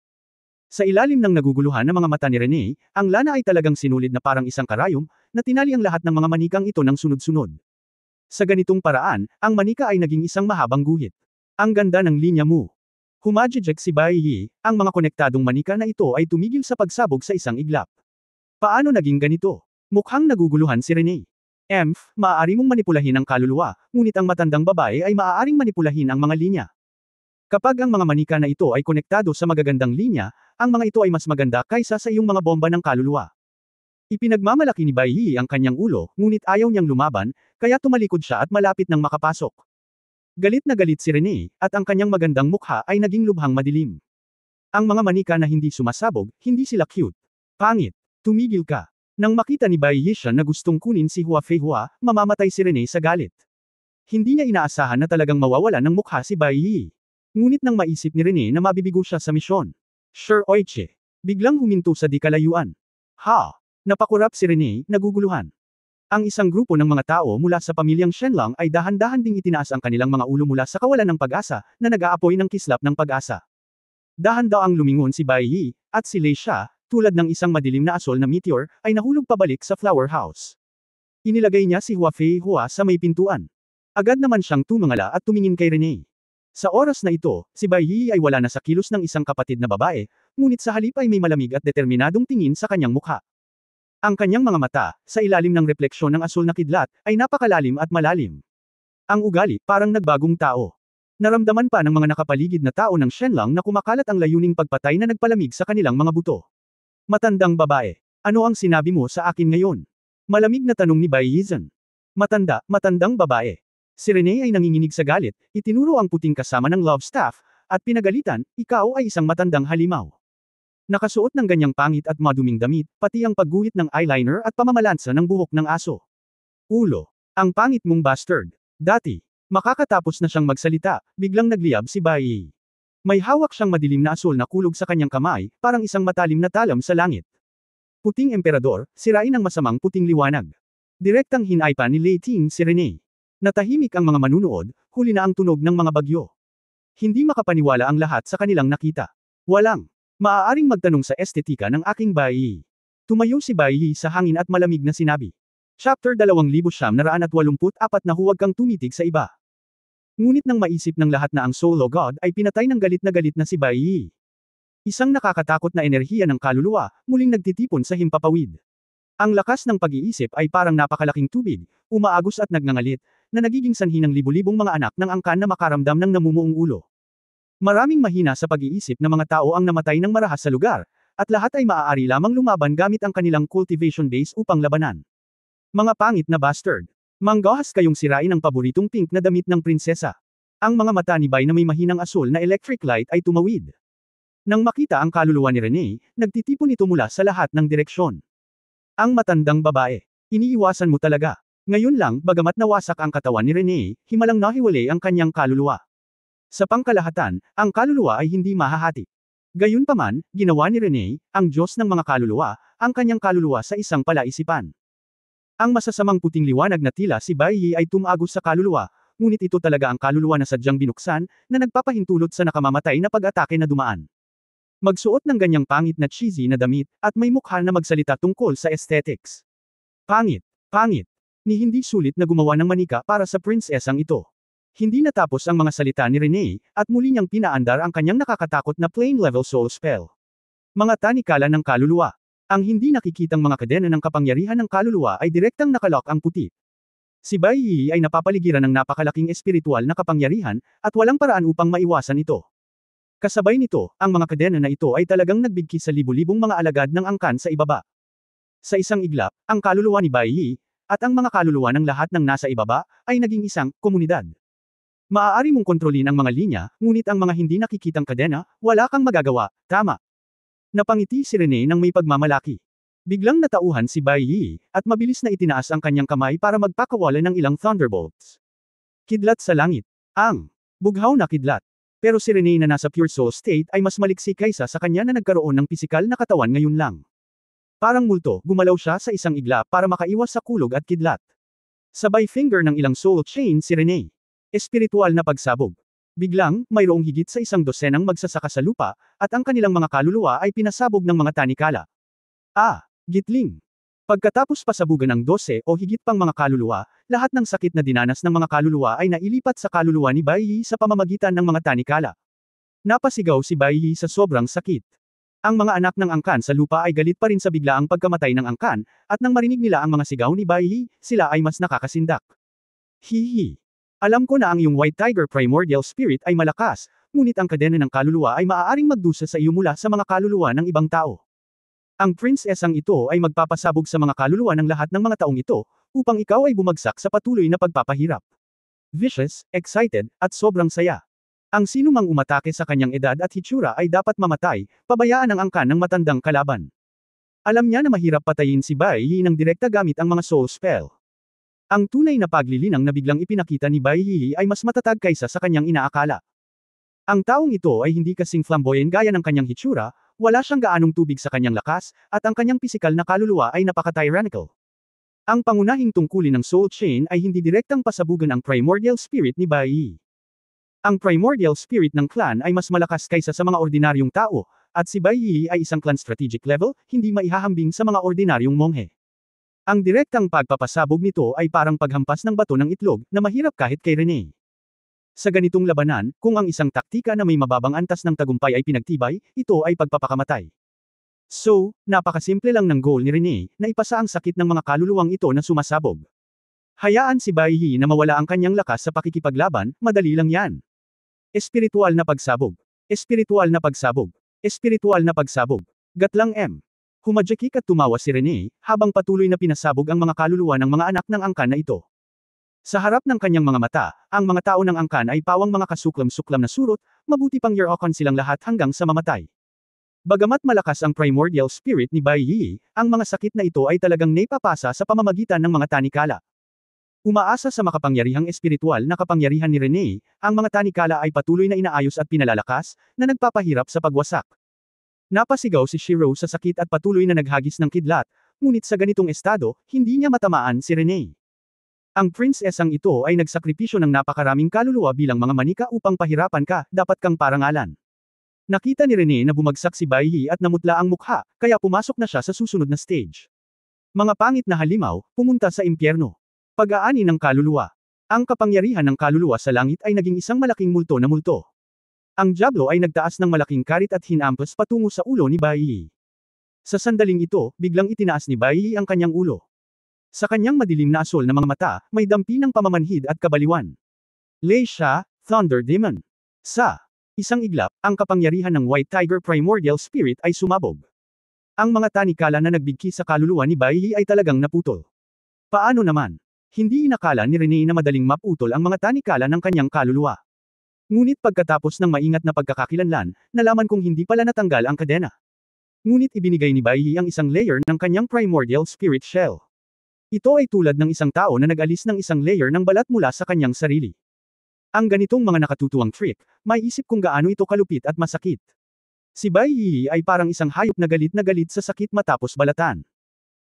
Sa ilalim ng naguguluhan ng mga mata ni Rene, ang lana ay talagang sinulid na parang isang karayom, na tinali ang lahat ng mga manikang ito ng sunod-sunod. Sa ganitong paraan, ang manika ay naging isang mahabang guhit. Ang ganda ng linya mo. Humajijek si Bai Yi, ang mga konektadong manika na ito ay tumigil sa pagsabog sa isang iglap. Paano naging ganito? Mukhang naguguluhan si Rene. Maaari mong manipulahin ang kaluluwa, ngunit ang matandang babae ay maaaring manipulahin ang mga linya. Kapag ang mga manika na ito ay konektado sa magagandang linya, ang mga ito ay mas maganda kaysa sa iyong mga bomba ng kaluluwa. Ipinagmamalaki ni Bai Yi ang kanyang ulo, ngunit ayaw niyang lumaban, kaya tumalikod siya at malapit nang makapasok. Galit na galit si Rene, at ang kanyang magandang mukha ay naging lubhang madilim. Ang mga manika na hindi sumasabog, hindi sila cute. Pangit. Tumigil ka. Nang makita ni Bai Yi siya na gustong kunin si Hua Feihua, mamamatay si Rene sa galit. Hindi niya inaasahan na talagang mawawalan ng mukha si Bai Yi. Ngunit nang maisip ni Rene na mabibigo siya sa misyon. Sir Oiche. Biglang huminto sa di kalayuan. Ha! Napakurap si Rene, naguguluhan. Ang isang grupo ng mga tao mula sa pamilyang Shenlang ay dahan-dahan ding itinaas ang kanilang mga ulo mula sa kawalan ng pag-asa, na nag-aapoy ng kislap ng pag-asa. Dahan-daang lumingon si Bai Yi, at si Lei Xia, tulad ng isang madilim na asol na meteor, ay nahulog pabalik sa flower house. Inilagay niya si Hua Fei Hua sa may pintuan. Agad naman siyang tumangala at tumingin kay Rene. Sa oras na ito, si Bai Yi ay wala na sa kilos ng isang kapatid na babae, ngunit sa halip ay may malamig at determinadong tingin sa kanyang mukha. Ang kanyang mga mata, sa ilalim ng refleksyon ng asul na kidlat, ay napakalalim at malalim. Ang ugali, parang nagbagong tao. Naramdaman pa ng mga nakapaligid na tao ng Shenlang na kumakalat ang layuning pagpatay na nagpalamig sa kanilang mga buto. Matandang babae. Ano ang sinabi mo sa akin ngayon? Malamig na tanong ni Bai Yizhen. Matandang babae. Si Rene ay nanginginig sa galit, itinuro ang puting kasama ng love staff, at pinagalitan, ikaw ay isang matandang halimaw. Nakasuot ng ganyang pangit at maduming damit, pati ang pagguhit ng eyeliner at pamamalansa ng buhok ng aso. Ulo. Ang pangit mong bastard. Dati. Makakatapos na siyang magsalita, biglang nagliyab si Bai Yi. May hawak siyang madilim na asul na kulog sa kanyang kamay, parang isang matalim na talam sa langit. Puting emperador, sirain ang masamang puting liwanag. Direktang hinaypa ni Lei Ting si Rene. Natahimik ang mga manunood, huli na ang tunog ng mga bagyo. Hindi makapaniwala ang lahat sa kanilang nakita. Walang. Maaaring magtanong sa estetika ng aking Bai Yi. Tumayo si Bai Yi sa hangin at malamig na sinabi. Chapter 2984 na huwag kang tumitig sa iba. Ngunit nang maisip ng lahat na ang Solo God ay pinatay ng galit na si Bai Yi. Isang nakakatakot na enerhiya ng kaluluwa, muling nagtitipon sa himpapawid. Ang lakas ng pag-iisip ay parang napakalaking tubig, umaagos at nagngangalit, na nagiging sanhi ng libu-libong mga anak ng angkan na makaramdam ng namumuong ulo. Maraming mahina sa pag-iisip na mga tao ang namatay ng marahas sa lugar, at lahat ay maaari lamang lumaban gamit ang kanilang cultivation base upang labanan. Mga pangit na bastard. Manggahas kayong sirain ang paboritong pink na damit ng prinsesa. Ang mga mata ni Bai na may mahinang asul na electric light ay tumawid. Nang makita ang kaluluwa ni Rene, nagtitipon ito mula sa lahat ng direksyon. Ang matandang babae. Iniiwasan mo talaga. Ngayon lang, bagamat nawasak ang katawan ni Rene, himalang nahiwalay ang kanyang kaluluwa. Sa pangkalahatan, ang kaluluwa ay hindi mahahati. Gayunpaman, ginawa ni Rene, ang Diyos ng mga kaluluwa, ang kanyang kaluluwa sa isang palaisipan. Ang masasamang puting liwanag na tila si Bai Yi ay tumagos sa kaluluwa, ngunit ito talaga ang kaluluwa na sadyang binuksan, na nagpapahintulot sa nakamamatay na pag-atake na dumaan. Magsuot ng ganyang pangit na cheesy na damit, at may mukha na magsalita tungkol sa aesthetics. Pangit. Ni hindi sulit na gumawa ng manika para sa prinsesang ito. Hindi natapos ang mga salita ni Rene, at muli niyang pinaandar ang kanyang nakakatakot na plane level soul spell. Mga tanikala ng kaluluwa. Ang hindi nakikitang mga kadena ng kapangyarihan ng kaluluwa ay direktang nakalock ang puti. Si Bai Yi ay napapaligiran ng napakalaking espiritual na kapangyarihan, at walang paraan upang maiwasan ito. Kasabay nito, ang mga kadena na ito ay talagang nagbigki sa libu-libong mga alagad ng angkan sa ibaba. Sa isang iglap, ang kaluluwa ni Bai Yi, at ang mga kaluluwa ng lahat ng nasa ibaba, ay naging isang komunidad. Maaari mong kontrolin ang mga linya, ngunit ang mga hindi nakikitang kadena, wala kang magagawa, tama. Napangiti si Rene nang may pagmamalaki. Biglang natauhan si Bai Yi, at mabilis na itinaas ang kanyang kamay para magpakawala ng ilang thunderbolts. Kidlat sa langit. Ang bughaw na kidlat. Pero si Rene na nasa pure soul state ay mas maliksi kaysa sa kanya na nagkaroon ng pisikal na katawan ngayon lang. Parang multo, gumalaw siya sa isang iglap para makaiwas sa kulog at kidlat. Sabay finger ng ilang soul chain si Rene. Espiritual na pagsabog. Biglang, mayroong higit sa 100 magsasaka sa lupa, at ang kanilang mga kaluluwa ay pinasabog ng mga tanikala. Gitling. Pagkatapos pasabugan ng 12 o higit pang mga kaluluwa, lahat ng sakit na dinanas ng mga kaluluwa ay nailipat sa kaluluwa ni Bai Yi sa pamamagitan ng mga tanikala. Napasigaw si Bai Yi sa sobrang sakit. Ang mga anak ng angkan sa lupa ay galit pa rin sa biglaang pagkamatay ng angkan, at nang marinig nila ang mga sigaw ni Bai Yi, sila ay mas nakakasindak. Hihi. Alam ko na ang iyong White Tiger Primordial Spirit ay malakas, ngunit ang kadena ng kaluluwa ay maaaring magdusa sa iyo mula sa mga kaluluwa ng ibang tao. Ang prinsesang ito ay magpapasabog sa mga kaluluwa ng lahat ng mga taong ito, upang ikaw ay bumagsak sa patuloy na pagpapahirap. Vicious, excited, at sobrang saya. Ang sinumang umatake sa kanyang edad at hitsura ay dapat mamatay, pabayaan ang angkan ng matandang kalaban. Alam niya na mahirap patayin si Bai Yi ng direkta gamit ang mga soul spell. Ang tunay na paglilinang na biglang ipinakita ni Bai Yi ay mas matatag kaysa sa kanyang inaakala. Ang taong ito ay hindi kasing flamboyant gaya ng kanyang hitsura, wala siyang gaanong tubig sa kanyang lakas, at ang kanyang pisikal na kaluluwa ay napaka-tyrannical. Ang pangunahing tungkulin ng Soul Chain ay hindi direktang pasabugan ang primordial spirit ni Bai Yi. Ang primordial spirit ng clan ay mas malakas kaysa sa mga ordinaryong tao, at si Bai Yi ay isang clan strategic level, hindi maihahambing sa mga ordinaryong monghe. Ang direktang pagpapasabog nito ay parang paghampas ng bato ng itlog, na mahirap kahit kay Rene. Sa ganitong labanan, kung ang isang taktika na may mababang antas ng tagumpay ay pinagtibay, ito ay pagpapakamatay. So, napakasimple lang ng goal ni Rene, na ipasa ang sakit ng mga kaluluwang ito na sumasabog. Hayaan si Bai Yi na mawala ang kanyang lakas sa pakikipaglaban, madali lang yan. Espiritual na pagsabog. Espiritual na pagsabog. Espiritual na pagsabog. Gatlang M. Humadjakik at tumawa si Rene, habang patuloy na pinasabog ang mga kaluluwa ng mga anak ng angkan na ito. Sa harap ng kanyang mga mata, ang mga tao ng angkan ay pawang mga kasuklam-suklam na surot, mabuti pang year-okon silang lahat hanggang sa mamatay. Bagamat malakas ang primordial spirit ni Bai Yi, ang mga sakit na ito ay talagang naipapasa sa pamamagitan ng mga tanikala. Umaasa sa makapangyarihang espiritual na kapangyarihan ni Rene, ang mga tanikala ay patuloy na inaayos at pinalalakas, na nagpapahirap sa pagwasak. Napasigaw si Shiro sa sakit at patuloy na naghagis ng kidlat, ngunit sa ganitong estado, hindi niya matamaan si Rene. Ang prinsesang ito ay nagsakripisyo ng napakaraming kaluluwa bilang mga manika upang pahirapan ka, dapat kang parangalan. Nakita ni Rene na bumagsak si Bai Yi at namutla ang mukha, kaya pumasok na siya sa susunod na stage. Mga pangit na halimaw, pumunta sa impyerno. Pag-aani ng kaluluwa. Ang kapangyarihan ng kaluluwa sa langit ay naging isang malaking multo na multo. Ang Diablo ay nagtaas ng malaking karit at hinampas patungo sa ulo ni Bai Yi. Sa sandaling ito, biglang itinaas ni Bai Yi ang kanyang ulo. Sa kanyang madilim na asol na mga mata, may dampi ng pamamanhid at kabaliwan. Lei siya, Thunder Demon. Sa isang iglap, ang kapangyarihan ng White Tiger Primordial Spirit ay sumabog. Ang mga tanikala na nagbigki sa kaluluwa ni Bai Yi ay talagang naputol. Paano naman? Hindi inakala ni Rene na madaling maputol ang mga tanikala ng kanyang kaluluwa. Ngunit pagkatapos ng maingat na pagkakakilanlan, nalaman kong hindi pala natanggal ang kadena. Ngunit ibinigay ni Bai Yi ang isang layer ng kanyang primordial spirit shell. Ito ay tulad ng isang tao na nag-alis ng isang layer ng balat mula sa kanyang sarili. Ang ganitong mga nakatutuwang trick, may isip kung gaano ito kalupit at masakit. Si Bai Yi ay parang isang hayop na galit sa sakit matapos balatan.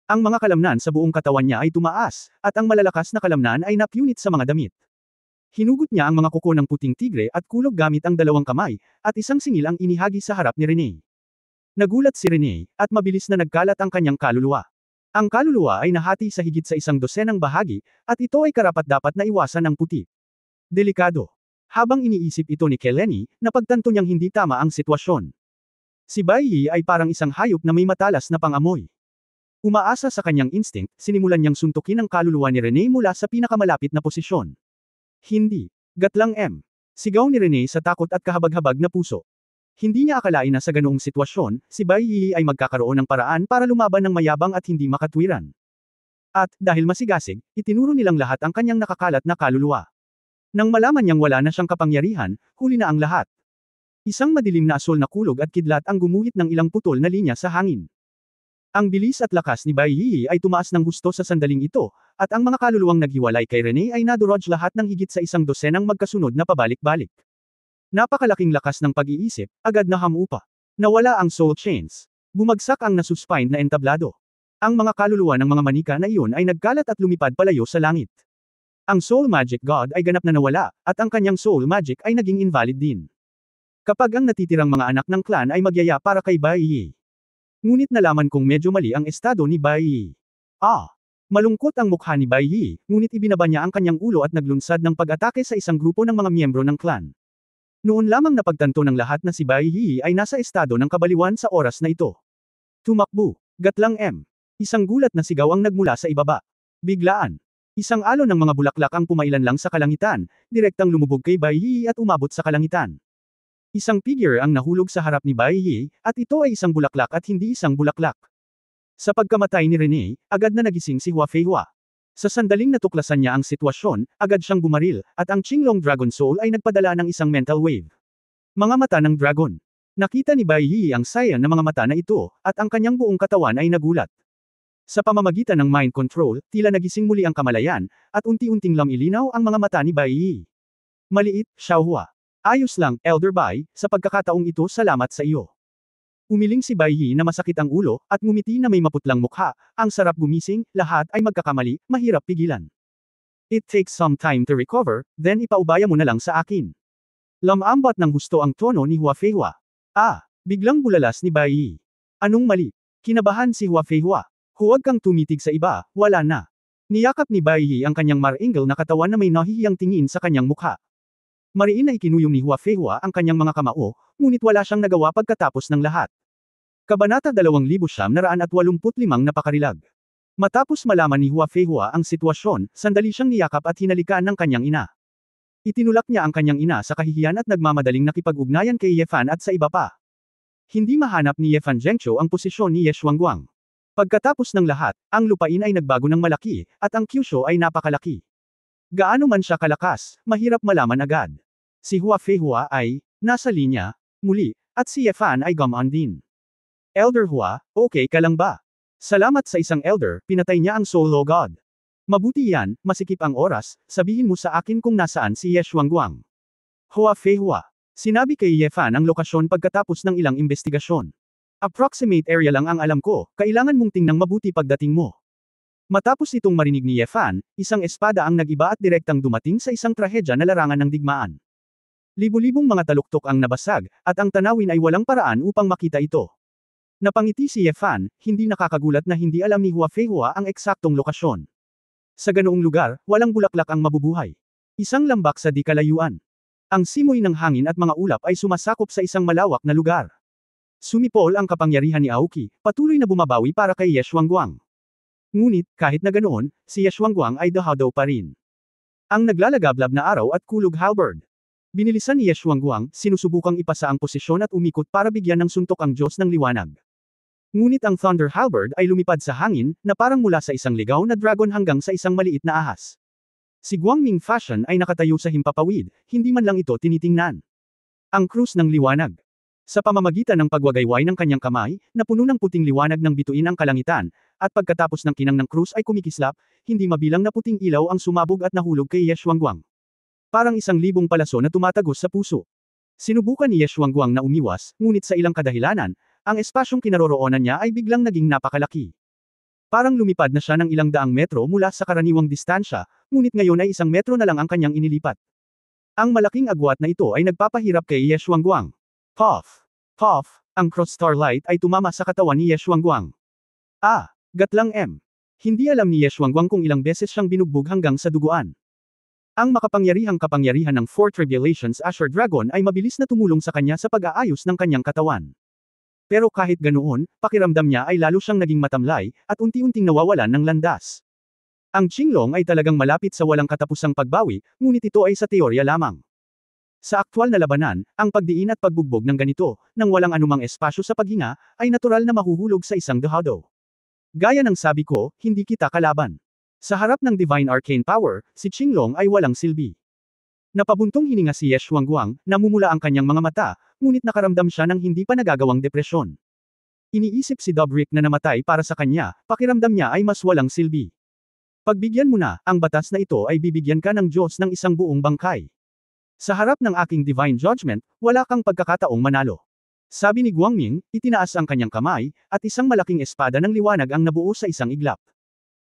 Ang mga kalamnan sa buong katawan niya ay tumaas, at ang malalakas na kalamnan ay napunit sa mga damit. Hinugot niya ang mga kuko ng puting tigre at kulog gamit ang dalawang kamay, at isang singil ang inihagi sa harap ni Rene. Nagulat si Rene, at mabilis na nagkalat ang kanyang kaluluwa. Ang kaluluwa ay nahati sa higit sa 100 bahagi, at ito ay karapat-dapat na iwasan ng puti. Delikado. Habang iniisip ito ni Keleni, napagtanto niyang hindi tama ang sitwasyon. Si Bai Yi ay parang isang hayop na may matalas na pangamoy. Umaasa sa kanyang instinct, sinimulan niyang suntukin ang kaluluwa ni Rene mula sa pinakamalapit na posisyon. Hindi. Gatlang M. Sigaw ni Rene sa takot at kahabag-habag na puso. Hindi niya akalain na sa ganoong sitwasyon, si Bai Yi ay magkakaroon ng paraan para lumaban ng mayabang at hindi makatwiran. At, dahil masigasig, itinuro nilang lahat ang kanyang nakakalat na kaluluwa. Nang malaman niyang wala na siyang kapangyarihan, huli na ang lahat. Isang madilim na asol na kulog at kidlat ang gumuhit ng ilang putol na linya sa hangin. Ang bilis at lakas ni Bai Yi ay tumaas ng husto sa sandaling ito, at ang mga kaluluwang naghiwalay kay Rene ay nadurog lahat ng higit sa 100 magkasunod na pabalik-balik. Napakalaking lakas ng pag-iisip, agad na hamupa. Nawala ang soul chains. Bumagsak ang nasuspine na entablado. Ang mga kaluluwa ng mga manika na iyon ay nagkalat at lumipad palayo sa langit. Ang soul magic god ay ganap na nawala, at ang kanyang soul magic ay naging invalid din. Kapag ang natitirang mga anak ng clan ay magyaya para kay Bai Yi. Ngunit nalaman kong medyo mali ang estado ni Bai Yi. Malungkot ang mukha ni Bai Yi, ngunit ibinaba niya ang kanyang ulo at naglunsad ng pag-atake sa isang grupo ng mga miyembro ng clan. Noon lamang napagtanto ng lahat na si Bai Yi ay nasa estado ng kabaliwan sa oras na ito. Tumakbo. Gatlang M. Isang gulat na sigaw ang nagmula sa ibaba. Biglaan. Isang alon ng mga bulaklak ang pumailan lang sa kalangitan, direktang lumubog kay Bai Yi at umabot sa kalangitan. Isang figure ang nahulog sa harap ni Bai Yi, at ito ay isang bulaklak at hindi isang bulaklak. Sa pagkamatay ni Rene, agad na nagising si Hua Feihua. Sa sandaling natuklasan niya ang sitwasyon, agad siyang bumaril, at ang Qinglong Dragon Soul ay nagpadala ng isang mental wave. Mga mata ng dragon. Nakita ni Bai Yi ang saya ng mga mata na ito, at ang kanyang buong katawan ay nagulat. Sa pamamagitan ng mind control, tila nagising muli ang kamalayan, at unti-unting lumilinaw ang mga mata ni Bai Yi. Maliit, Xiaohua. Ayos lang, Elder Bai, sa pagkakataong ito salamat sa iyo. Umiling si Bai Yi na masakit ang ulo, at ngumiti na may maputlang mukha, ang sarap gumising, lahat ay magkakamali, mahirap pigilan. It takes some time to recover, then ipaubaya mo na lang sa akin. Lamambat ng husto ang tono ni Hua Feihua. Biglang bulalas ni Bai Yi. Anong mali? Kinabahan si Hua Feihua. Huwag kang tumitig sa iba, wala na. Niyakap ni Bai Yi ang kanyang maringal na katawan na may nahihiyang tingin sa kanyang mukha. Mariin na ikinuyong ni Hua Feihua ang kanyang mga kamao, ngunit wala siyang nagawa pagkatapos ng lahat. Kabanata 2985 Napakarilag. Matapos malaman ni Hua Feihua ang sitwasyon, sandali siyang niyakap at hinalikan ng kanyang ina. Itinulak niya ang kanyang ina sa kahihiyan at nagmamadaling nakipag-ugnayan kay Ye Fan at sa iba pa. Hindi mahanap ni Ye Fan Zhengqiu ang posisyon ni Ye Xuanguang. Pagkatapos ng lahat, ang lupain ay nagbago ng malaki, at ang Kyushu ay napakalaki. Gaano man siya kalakas, mahirap malaman agad. Si Hua Feihua ay nasa linya, muli, at si Ye Fan ay gumaan din. Elder Hua, okay ka lang ba? Salamat sa isang elder, pinatay niya ang solo god. Mabuti yan, masikip ang oras, sabihin mo sa akin kung nasaan si Ye Xuanguang. Hua Feihua. Sinabi kay Ye Fan ang lokasyon pagkatapos ng ilang investigasyon. Approximate area lang ang alam ko, kailangan mong tingnan mabuti pagdating mo. Matapos itong marinig ni Ye Fan, isang espada ang nag-iba at direktang dumating sa isang trahedya na larangan ng digmaan. Libu-libong mga taluktok ang nabasag, at ang tanawin ay walang paraan upang makita ito. Napangiti si Ye Fan, hindi nakakagulat na hindi alam ni Hua Feihua ang eksaktong lokasyon. Sa ganoong lugar, walang bulaklak ang mabubuhay. Isang lambak sa di kalayuan. Ang simoy ng hangin at mga ulap ay sumasakop sa isang malawak na lugar. Sumipol ang kapangyarihan ni Aoki, patuloy na bumabawi para kay Ye Xuanguang. Ngunit, kahit na ganoon, si Ye Xuanguang ay dahadaw pa rin. Ang naglalagablab na araw at kulog halberd. Binilisan ni Ye Xuanguang, sinusubukang ipasa ang posisyon at umikot para bigyan ng suntok ang Diyos ng liwanag. Ngunit ang Thunder Halberd ay lumipad sa hangin, na parang mula sa isang ligaw na dragon hanggang sa isang maliit na ahas. Si Guangming Fashion ay nakatayo sa himpapawid, hindi man lang ito tinitingnan. Ang krus ng liwanag. Sa pamamagitan ng pagwagayway ng kanyang kamay, na puno ng puting liwanag ng bituin ang kalangitan, at pagkatapos ng kinang ng krus ay kumikislap, hindi mabilang na puting ilaw ang sumabog at nahulog kay Ye Xuanguang. Parang 1,000 palaso na tumatagos sa puso. Sinubukan ni Ye Xuanguang na umiwas, ngunit sa ilang kadahilanan, ang espasyong kinaroroonan niya ay biglang naging napakalaki. Parang lumipad na siya ng ilang daang metro mula sa karaniwang distansya, ngunit ngayon ay 1 metro na lang ang kanyang inilipat. Ang malaking agwat na ito ay nagpapahirap kay Ye Xuanguang. Puff! Puff! Ang cross starlight ay tumama sa katawan ni Ye Xuanguang. Gatlang M. Hindi alam ni Ye Xuanguang kung ilang beses siyang binugbog hanggang sa duguan. Ang makapangyarihang kapangyarihan ng Four Tribulations Asher Dragon ay mabilis na tumulong sa kanya sa pag-aayos ng kanyang katawan. Pero kahit ganoon, pakiramdam niya ay lalo siyang naging matamlay, at unti-unting nawawalan ng landas. Ang Qinglong ay talagang malapit sa walang katapusang pagbawi, ngunit ito ay sa teorya lamang. Sa aktwal na labanan, ang pagdiin at pagbugbog ng ganito, nang walang anumang espasyo sa paghinga, ay natural na mahuhulog sa isang dahado. Gaya ng sabi ko, hindi kita kalaban. Sa harap ng Divine Arcane Power, si Qinglong ay walang silbi. Napabuntong hininga si Ye Xuanguang, namumula ang kanyang mga mata, ngunit nakaramdam siya ng hindi pa nagagawang depresyon. Iniisip si Dobrik na namatay para sa kanya, pakiramdam niya ay mas walang silbi. Pagbigyan mo na, ang batas na ito ay bibigyan ka ng Diyos ng isang buong bangkay. Sa harap ng aking divine judgment, wala kang pagkakataong manalo. Sabi ni Guangming, itinaas ang kanyang kamay, at isang malaking espada ng liwanag ang nabuo sa isang iglap.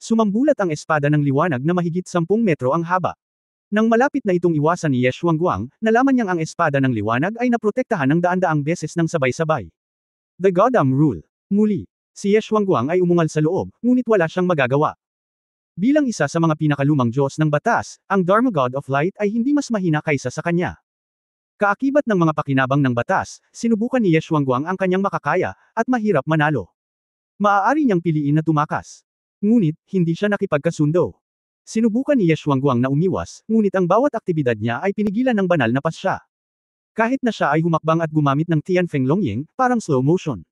Sumambulat ang espada ng liwanag na mahigit 10 metro ang haba. Nang malapit na itong iwasan ni Ye Xuanguang, nalaman niyang ang espada ng liwanag ay naprotektahan ng daan-daang beses ng sabay-sabay. The Goddamn Rule. Muli, si Ye Xuanguang ay umungal sa loob, ngunit wala siyang magagawa. Bilang isa sa mga pinakalumang Diyos ng batas, ang Dharma God of Light ay hindi mas mahina kaysa sa kanya. Kaakibat ng mga pakinabang ng batas, sinubukan ni Ye Xuanguang ang kanyang makakaya, at mahirap manalo. Maaari niyang piliin na tumakas. Ngunit, hindi siya nakipagkasundo. Sinubukan ni Ye Xuanguang na umiwas, ngunit ang bawat aktibidad niya ay pinigilan ng banal na pasya. Kahit na siya ay humakbang at gumamit ng Tianfeng Longying, parang slow motion.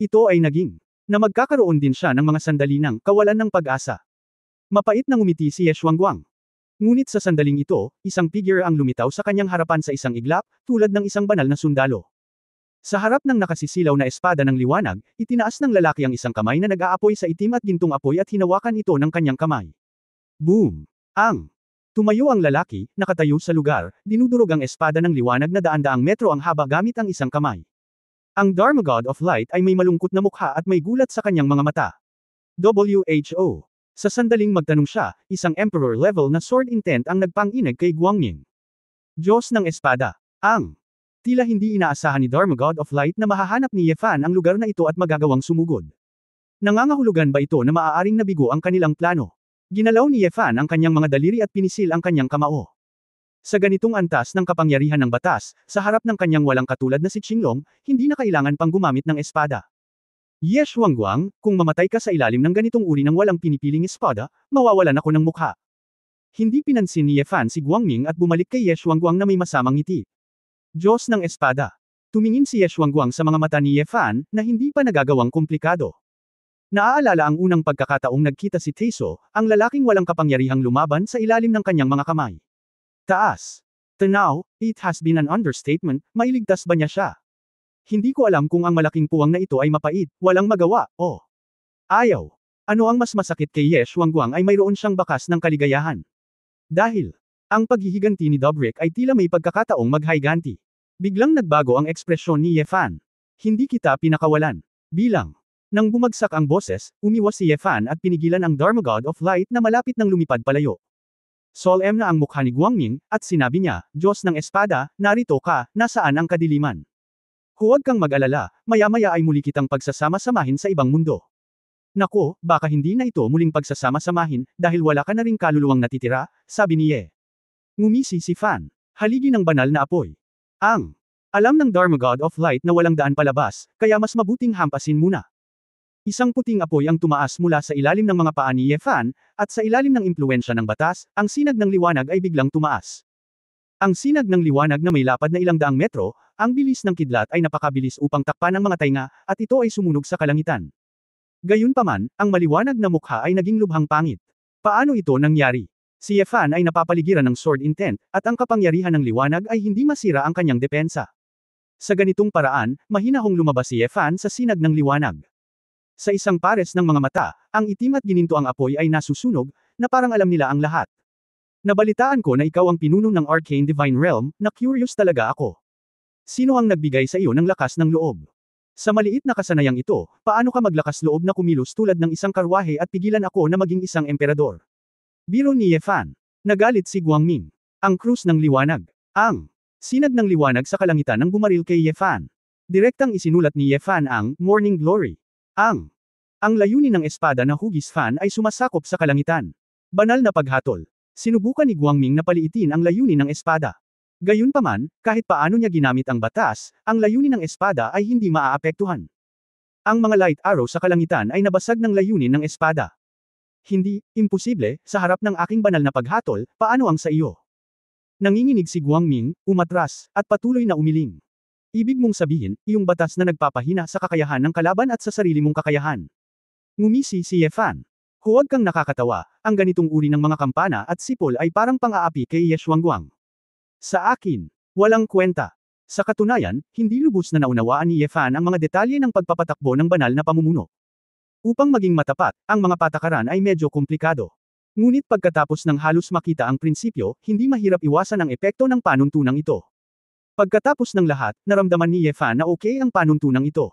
Ito ay naging, na magkakaroon din siya ng mga sandali ng kawalan ng pag-asa. Mapait na ngumiti si Ye Xuanguang. Ngunit sa sandaling ito, isang figure ang lumitaw sa kanyang harapan sa isang iglap, tulad ng isang banal na sundalo. Sa harap ng nakasisilaw na espada ng liwanag, itinaas ng lalaki ang isang kamay na nag-aapoy sa itim at gintong apoy at hinawakan ito ng kanyang kamay. Boom! Ang Tumayo ang lalaki, nakatayo sa lugar, dinudurog ang espada ng liwanag na daan-daang metro ang haba gamit ang isang kamay. Ang Dharma God of Light ay may malungkot na mukha at may gulat sa kanyang mga mata. WHO. Sa sandaling magtanong siya, isang Emperor-level na sword intent ang nagpang-inag kay Guangming. Diyos ng Espada. Tila hindi inaasahan ni Dharma God of Light na mahahanap ni Ye Fan ang lugar na ito at magagawang sumugod. Nangangahulugan ba ito na maaaring nabigo ang kanilang plano? Ginalaw ni Ye Fan ang kanyang mga daliri at pinisil ang kanyang kamao. Sa ganitong antas ng kapangyarihan ng batas, sa harap ng kanyang walang katulad na si Qinglong, hindi na kailangan pang gumamit ng espada. Ye Xuanguang, kung mamatay ka sa ilalim ng ganitong uri ng walang pinipiling espada, mawawalan ako ng mukha. Hindi pinansin ni Ye Fan si Guangming at bumalik kay Ye Xuanguang na may masamang ngiti. Diyos ng Espada. Tumingin si Ye Xuanguang sa mga mata ni Ye Fan, na hindi pa nagagawang komplikado. Naaalala ang unang pagkakataong nagkita si Taiso, ang lalaking walang kapangyarihang lumaban sa ilalim ng kanyang mga kamay. Taas. Tanaw, it has been an understatement, mailigtas ba niya siya? Hindi ko alam kung ang malaking puwang na ito ay mapait, walang magawa, o ayaw. Ano ang mas masakit kay Ye Xuanguang ay mayroon siyang bakas ng kaligayahan. Dahil, ang paghihiganti ni Dobrik ay tila may pagkakataong maghayganti. Biglang nagbago ang ekspresyon ni Ye Fan. Hindi kita pinakawalan. Bilang. Nang bumagsak ang boses, umiwas si Ye Fan at pinigilan ang Dharma God of Light na malapit ng lumipad palayo. Solemn na ang mukha ni Guangming, at sinabi niya, Diyos ng Espada, narito ka, nasaan ang kadiliman? Huwag kang mag-alala, maya-maya ay muli kitang pagsasama-samahin sa ibang mundo. Nako, baka hindi na ito muling pagsasama-samahin, dahil wala ka na ring kaluluwang natitira, sabi ni Ye. Ngumisi si Fan. Haligi ng banal na apoy. Alam ng Dharma God of Light na walang daan palabas, kaya mas mabuting hampasin muna. Isang puting apoy ang tumaas mula sa ilalim ng mga paa ni Ye Fan, at sa ilalim ng impluwensya ng batas, ang sinag ng liwanag ay biglang tumaas. Ang sinag ng liwanag na may lapad na 200 metro, ang bilis ng kidlat ay napakabilis upang takpan ang mga tainga, at ito ay sumunog sa kalangitan. Gayunpaman, ang maliwanag na mukha ay naging lubhang pangit. Paano ito nangyari? Si Ye Fan ay napapaligiran ng sword intent, at ang kapangyarihan ng liwanag ay hindi masira ang kanyang depensa. Sa ganitong paraan, mahinahong lumabas si Ye Fan sa sinag ng liwanag. Sa isang pares ng mga mata, ang itim at gininto ang apoy ay nasusunog, na parang alam nila ang lahat. Nabalitaan ko na ikaw ang pinuno ng Arcane Divine Realm, na curious talaga ako. Sino ang nagbigay sa iyo ng lakas ng loob? Sa maliit na kasanayang ito, paano ka maglakas loob na kumilos tulad ng isang karwahe at pigilan ako na maging isang emperador? Biro ni Ye Fan. Nagalit si Guangming. Ang krus ng liwanag. Ang sinag ng liwanag sa kalangitan ang bumaril kay Ye Fan. Direktang isinulat ni Ye Fan ang Morning Glory. Ang layunin ng espada na hugis Fan ay sumasakop sa kalangitan. Banal na paghatol. Sinubukan ni Guangming na paliitin ang layunin ng espada. Gayunpaman, kahit paano niya ginamit ang batas, ang layunin ng espada ay hindi maaapektuhan. Ang mga light arrow sa kalangitan ay nabasag ng layunin ng espada. Hindi, imposible, sa harap ng aking banal na paghatol, paano ang sa iyo? Nanginginig si Guangming, umatras, at patuloy na umiling. Ibig mong sabihin, iyong batas na nagpapahina sa kakayahan ng kalaban at sa sarili mong kakayahan. Ngumisi si Ye Fan. Huwag kang nakakatawa, ang ganitong uri ng mga kampana at sipol ay parang pang-aapi kay Ye Xuanguang. Sa akin, walang kwenta. Sa katunayan, hindi lubos na naunawaan ni Ye Fan ang mga detalye ng pagpapatakbo ng banal na pamumuno. Upang maging matapat, ang mga patakaran ay medyo komplikado. Ngunit pagkatapos ng halos makita ang prinsipyo, hindi mahirap iwasan ang epekto ng panuntunang ito. Pagkatapos ng lahat, naramdaman ni Ye Fan na okay ang panuntunang ito.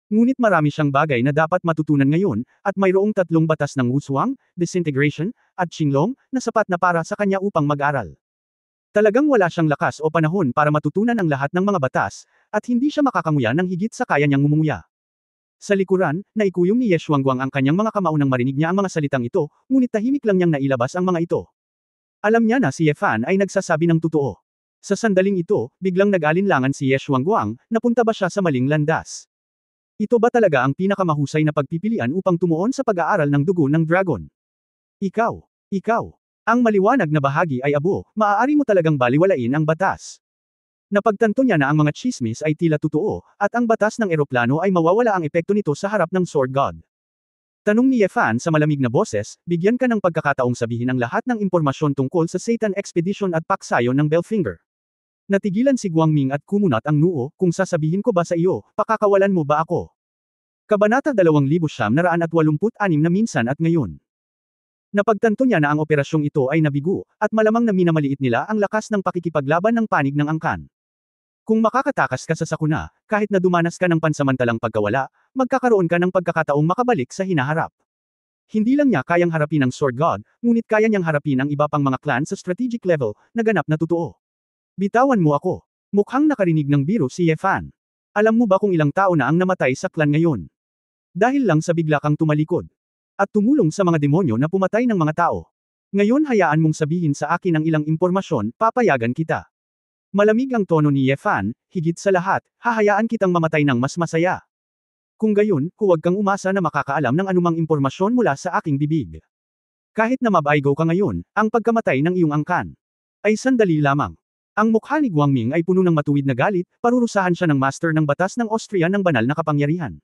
Ngunit marami siyang bagay na dapat matutunan ngayon, at mayroong 3 batas ng Wushuang, Disintegration, at Qinglong, na sapat na para sa kanya upang mag-aral. Talagang wala siyang lakas o panahon para matutunan ang lahat ng mga batas, at hindi siya makakanguya ng higit sa kaya niyang ngumunguya. Sa likuran, naikuyong ni Ye Xuanguang ang kanyang mga kamao nang marinig niya ang mga salitang ito, ngunit tahimik lang niyang nailabas ang mga ito. Alam niya na si Ye Fan ay nagsasabi ng totoo. Sa sandaling ito, biglang nag-alinlangan si Ye Xuanguang, napunta ba siya sa maling landas? Ito ba talaga ang pinakamahusay na pagpipilian upang tumuon sa pag-aaral ng dugo ng dragon? Ikaw. Ang maliwanag na bahagi ay abo, maaari mo talagang baliwalain ang batas. Napagtanto niya na ang mga chismis ay tila totoo, at ang batas ng eroplano ay mawawala ang epekto nito sa harap ng Sword God. Tanong ni Ye Fan sa malamig na boses, bigyan ka ng pagkakataong sabihin ang lahat ng impormasyon tungkol sa Satan Expedition at paksayo ng Bellfinger. Natigilan si Guangming at kumunat ang noo, kung sasabihin ko ba sa iyo, pakakawalan mo ba ako? Kabanata 2986 na minsan at ngayon. Napagtanto niya na ang operasyong ito ay nabigo, at malamang na minamaliit nila ang lakas ng pakikipaglaban ng panig ng angkan. Kung makakatakas ka sa sakuna, kahit na dumanas ka ng pansamantalang pagkawala, magkakaroon ka ng pagkakataong makabalik sa hinaharap. Hindi lang niya kayang harapin ang Sword God, ngunit kaya niyang harapin ang iba pang mga clan sa strategic level, na ganap na totoo. Bitawan mo ako. Mukhang nakarinig ng biro si Ye Fan. Alam mo ba kung ilang tao na ang namatay sa clan ngayon? Dahil lang sa bigla kang tumalikod. At tumulong sa mga demonyo na pumatay ng mga tao. Ngayon hayaan mong sabihin sa akin ang ilang impormasyon, papayagan kita. Malamig ang tono ni Ye Fan, higit sa lahat, hahayaan kitang mamatay ng mas masaya. Kung gayon, huwag kang umasa na makakaalam ng anumang impormasyon mula sa aking bibig. Kahit na mabaigaw ka ngayon, ang pagkamatay ng iyong angkan ay sandali lamang. Ang mukha ni Guangming ay puno ng matuwid na galit, parurusahan siya ng master ng batas ng Austria ng banal na kapangyarihan.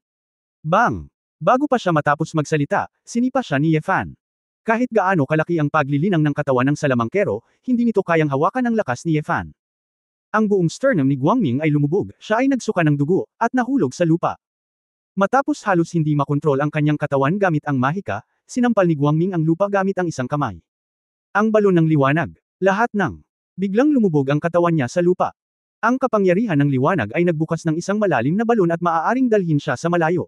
Bang! Bago pa siya matapos magsalita, sinipa siya ni Ye Fan. Kahit gaano kalaki ang paglilinang ng katawan ng salamangkero, hindi nito kayang hawakan ang lakas ni Ye Fan. Ang buong sternum ni Guangming ay lumubog, siya ay nagsuka ng dugo, at nahulog sa lupa. Matapos halos hindi makontrol ang kanyang katawan gamit ang mahika, sinampal ni Guangming ang lupa gamit ang isang kamay. Ang balon ng liwanag. Lahat ng biglang lumubog ang katawan niya sa lupa. Ang kapangyarihan ng liwanag ay nagbukas ng isang malalim na balon at maaaring dalhin siya sa malayo.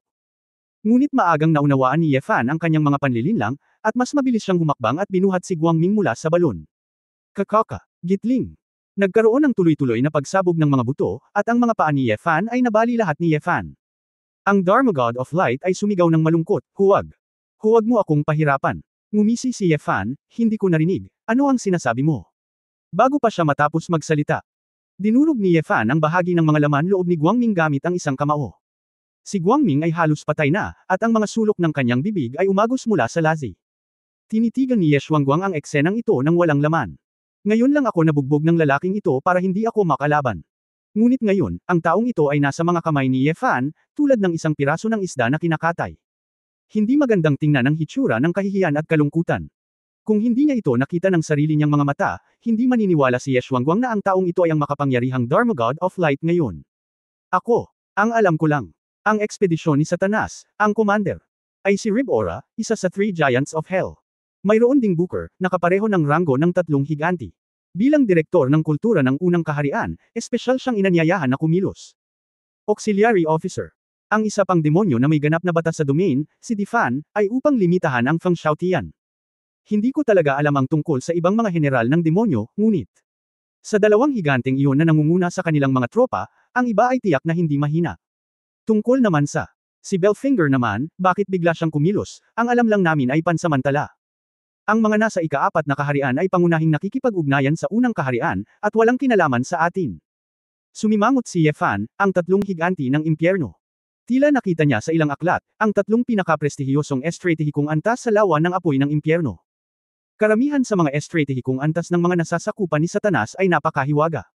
Ngunit maagang naunawaan ni Ye Fan ang kanyang mga panlilinlang, at mas mabilis siyang humakbang at binuhat si Guangming mula sa balon. Kakaka, gitling. Nagkaroon ng tuloy-tuloy na pagsabog ng mga buto, at ang mga paa ni Ye Fan ay nabali lahat ni Ye Fan. Ang Dharma God of Light ay sumigaw ng malungkot, huwag. Huwag mo akong pahirapan. Ngumisi si Ye Fan, hindi ko narinig, ano ang sinasabi mo? Bago pa siya matapos magsalita. Dinurog ni Ye Fan ang bahagi ng mga laman loob ni Guangming gamit ang isang kamao. Si Guangming ay halos patay na, at ang mga sulok ng kanyang bibig ay umagos mula sa lazi. Tinitigan ni Ye Xuanguang ang eksenang ito ng walang laman. Ngayon lang ako nabugbog ng lalaking ito para hindi ako makalaban. Ngunit ngayon, ang taong ito ay nasa mga kamay ni Ye Fan, tulad ng isang piraso ng isda na kinakatay. Hindi magandang tingnan ang hitsura ng kahihiyan at kalungkutan. Kung hindi niya ito nakita ng sarili niyang mga mata, hindi maniniwala si Ye Xuanguang na ang taong ito ay ang makapangyarihang Dharma God of Light ngayon. Ako, ang alam ko lang. Ang ekspedisyon ni Satanas, ang commander, ay si Rib Ora, isa sa 3 Giants of Hell. Mayroon ding Booker, na kapareho ng ranggo ng 3 higanti. Bilang direktor ng kultura ng unang kaharian, espesyal siyang inanyayahan na kumilos. Auxiliary Officer. Ang isa pang demonyo na may ganap na batas sa domain, si Di Fan, ay upang limitahan ang Feng Xiaotian. Hindi ko talaga alam ang tungkol sa ibang mga general ng demonyo, ngunit sa 2 higanteng iyon na nangunguna sa kanilang mga tropa, ang iba ay tiyak na hindi mahina. Tungkol naman sa si Belfinger naman, bakit bigla siyang kumilos, ang alam lang namin ay pansamantala. Ang mga nasa ika-4 na kaharian ay pangunahing nakikipag-ugnayan sa unang kaharian, at walang kinalaman sa atin. Sumimangot si Ye Fan, ang 3 higanti ng impyerno. Tila nakita niya sa ilang aklat, ang 3 pinakaprestihiyosong estratehikong antas sa lawa ng apoy ng impyerno. Karamihan sa mga estratehikong antas ng mga nasasakupan ni Satanas ay napakahiwaga.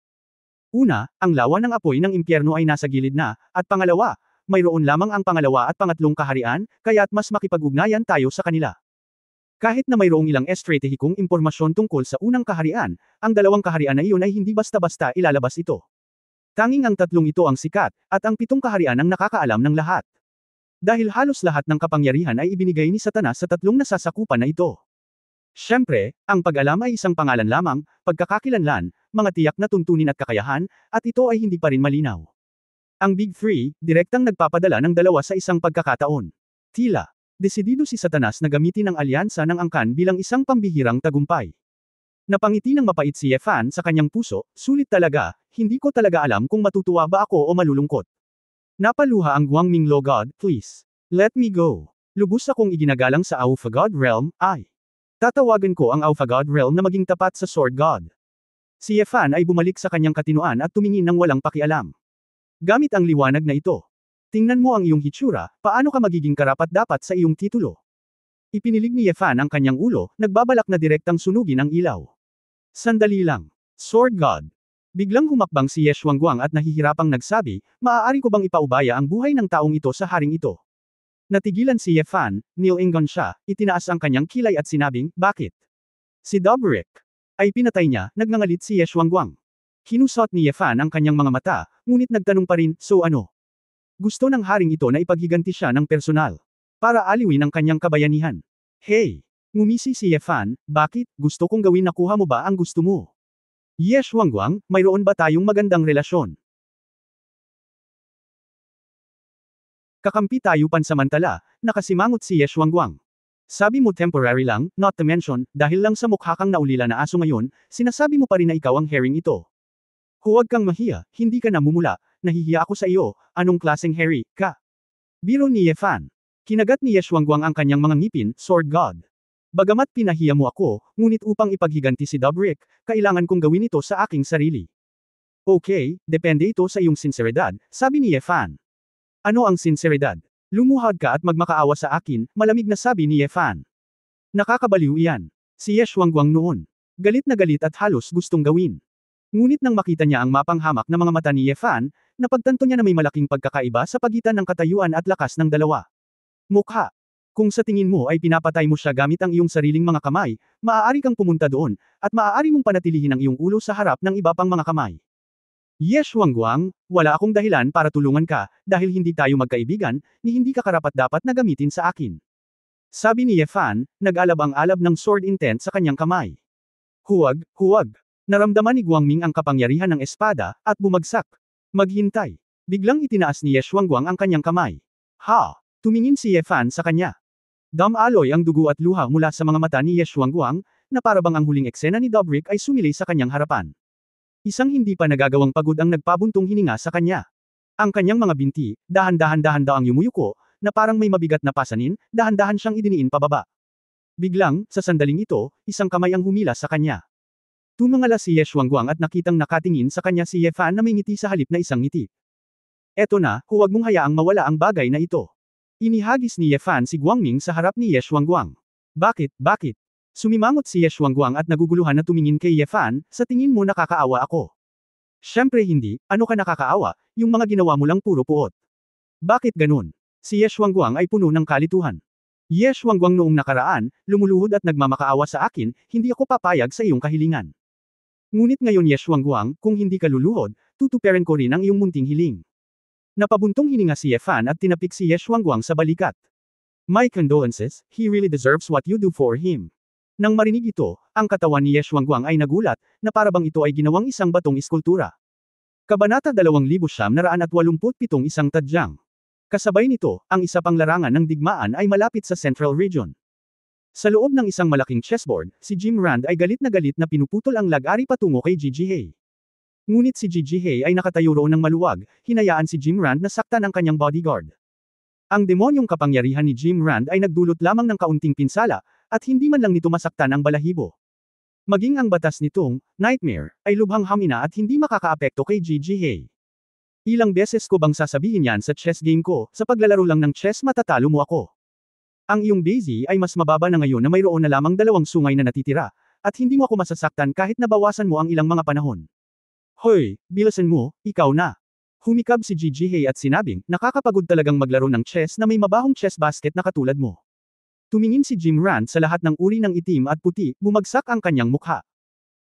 Una, ang lawa ng apoy ng impyerno ay nasa gilid na, at pangalawa, mayroon lamang ang pangalawa at pangatlong kaharian, kaya't mas makipag-ugnayan tayo sa kanila. Kahit na mayroong ilang estratehikong impormasyon tungkol sa unang kaharian, ang 2 kaharian na iyon ay hindi basta-basta ilalabas ito. Tanging ang 3 ito ang sikat, at ang 7 kaharian ang nakakaalam ng lahat. Dahil halos lahat ng kapangyarihan ay ibinigay ni Satanas sa 3 nasasakupan na ito. Siyempre, ang pag-alam ay isang pangalan lamang, pagkakakilanlan, mga tiyak na tuntunin at kakayahan, at ito ay hindi pa rin malinaw. Ang Big Three, direktang nagpapadala ng 2 sa isang pagkakataon. Tila, desidido si Satanas na gamitin ang alyansa ng angkan bilang isang pambihirang tagumpay. Napangiti ng mapait si Ye Fan sa kanyang puso, sulit talaga, hindi ko talaga alam kung matutuwa ba ako o malulungkot. Napaluha ang Guangming Law God, please. Let me go. Lubos akong iginagalang sa Alpha God Realm, ay. Tatawagan ko ang Alpha God Realm na maging tapat sa Sword God. Si Ye Fan ay bumalik sa kanyang katinuan at tumingin ng walang pakialam. Gamit ang liwanag na ito. Tingnan mo ang iyong hitsura, paano ka magiging karapat-dapat sa iyong titulo? Ipinilig ni Ye Fan ang kanyang ulo, nagbabalak na direktang sunugin ang ilaw. Sandali lang. Sword God. Biglang humakbang si Ye Xuanguang at nahihirapang nagsabi, maaari ko bang ipaubaya ang buhay ng taong ito sa haring ito? Natigilan si Ye Fan, nilingon siya, itinaas ang kanyang kilay at sinabing, bakit? Si Dobrik ay pinatay niya, nagngangalit si Ye Xuanguang. Kinusot ni Ye Fan ang kanyang mga mata, ngunit nagtanong pa rin, so ano? Gusto ng haring ito na ipaghiganti siya ng personal. Para aliwin ang kanyang kabayanihan. Hey! Ngumisi si Ye Fan, bakit, gusto kong gawin nakuha mo ba ang gusto mo? Ye Xuanguang, mayroon ba tayong magandang relasyon? Kakampi tayo pansamantala, nakasimangot si Ye Xuanguang. Sabi mo temporary lang, not to mention, dahil lang sa mukha kang naulila na aso ngayon, sinasabi mo pa rin na ikaw ang herring ito. Huwag kang mahiya, hindi ka namumula, nahihiya ako sa iyo, anong klaseng Harry, ka? Biro ni Ye Fan. Kinagat ni Ye Xuanguang ang kanyang mga ngipin, Sword God. Bagamat pinahiya mo ako, ngunit upang ipaghiganti si Dobrik, kailangan kong gawin ito sa aking sarili. Okay, depende ito sa iyong sinseridad, sabi ni Ye Fan. Ano ang sinseridad? Lumuhad ka at magmakaawa sa akin, malamig na sabi ni Ye Fan. Nakakabaliw iyan. Si Ye Xuanguang noon. Galit na galit at halos gustong gawin. Ngunit nang makita niya ang mapanghamak na mga mata ni Ye Fan, napagtanto niya na may malaking pagkakaiba sa pagitan ng katayuan at lakas ng dalawa. Mukha. Kung sa tingin mo ay pinapatay mo siya gamit ang iyong sariling mga kamay, maaari kang pumunta doon, at maaari mong panatilihin ang iyong ulo sa harap ng iba pang mga kamay. Ye Xuanguang, wala akong dahilan para tulungan ka, dahil hindi tayo magkaibigan, ni hindi ka karapat-dapat na gamitin sa akin. Sabi ni Ye Fan, nag-alab ang alab ng sword intent sa kanyang kamay. Huwag, huwag. Naramdaman ni Guangming ang kapangyarihan ng espada, at bumagsak. Maghintay. Biglang itinaas ni Ye Xuanguang ang kanyang kamay. Ha! Tumingin si Ye Fan sa kanya. Damaloy ang dugo at luha mula sa mga mata ni Ye Xuanguang, na parabang ang huling eksena ni Dobrik ay sumilay sa kanyang harapan. Isang hindi pa nagagawang pagod ang nagpabuntong hininga sa kanya. Ang kanyang mga binti, dahan-dahan daw ang yumuyuko, na parang may mabigat na pasanin, dahan-dahan siyang idiniin pababa. Biglang, sa sandaling ito, isang kamay ang humila sa kanya. Tumangala si Ye Xuanguang at nakitang nakatingin sa kanya si Ye Fan na may ngiti sa halip na isang ngiti. Eto na, huwag mong hayaang mawala ang bagay na ito. Inihagis ni Ye Fan si Guangming sa harap ni Ye Xuanguang. Bakit, bakit? Sumimangot si Ye Xuanguang at naguguluhan na tumingin kay Ye Fan, sa tingin mo nakakaawa ako. Siyempre hindi, ano ka nakakaawa, yung mga ginawa mo lang puro puot. Bakit ganun? Si Ye Xuanguang ay puno ng kalituhan. Ye Xuanguang noong nakaraan, lumuluhod at nagmamakaawa sa akin, hindi ako papayag sa iyong kahilingan. Ngunit ngayon Ye Xuanguang, kung hindi ka luluhod, tutuperin ko rin ang iyong munting hiling. Napabuntong hininga si Ye Fan at tinapik si Ye Xuanguang sa balikat. My condolences, he really deserves what you do for him. Nang marinig ito, ang katawan ni Ye Xuanguang ay nagulat, na parabang ito ay ginawang isang batong iskultura. Kabanata 2987 Isang tadyang. Kasabay nito, ang isa pang larangan ng digmaan ay malapit sa Central Region. Sa loob ng isang malaking chessboard, si Jim Rand ay galit na pinuputol ang lag-ari patungo kay Gigi He. Ngunit si Gigi He ay nakatayo roon ng maluwag, hinayaan si Jim Rand na saktan ang kanyang bodyguard. Ang demonyong kapangyarihan ni Jim Rand ay nagdulot lamang ng kaunting pinsala, at hindi man lang nito masaktan ang balahibo. Maging ang batas nitong Nightmare ay lubhang hamina at hindi makakaapekto kay Gigi He. Ilang beses ko bang sasabihin yan sa chess game ko, sa paglalaro lang ng chess matatalo mo ako. Ang iyong base ay mas mababa na ngayon na mayroon na lamang 2 sungay na natitira, at hindi mo ako masasaktan kahit nabawasan mo ang ilang mga panahon. Hoy, bilasan mo, ikaw na. Humikab si Gigi He at sinabing, nakakapagod talagang maglaro ng chess na may mabahong chess basket na katulad mo. Tumingin si Jim Rand sa lahat ng uri ng itim at puti, bumagsak ang kanyang mukha.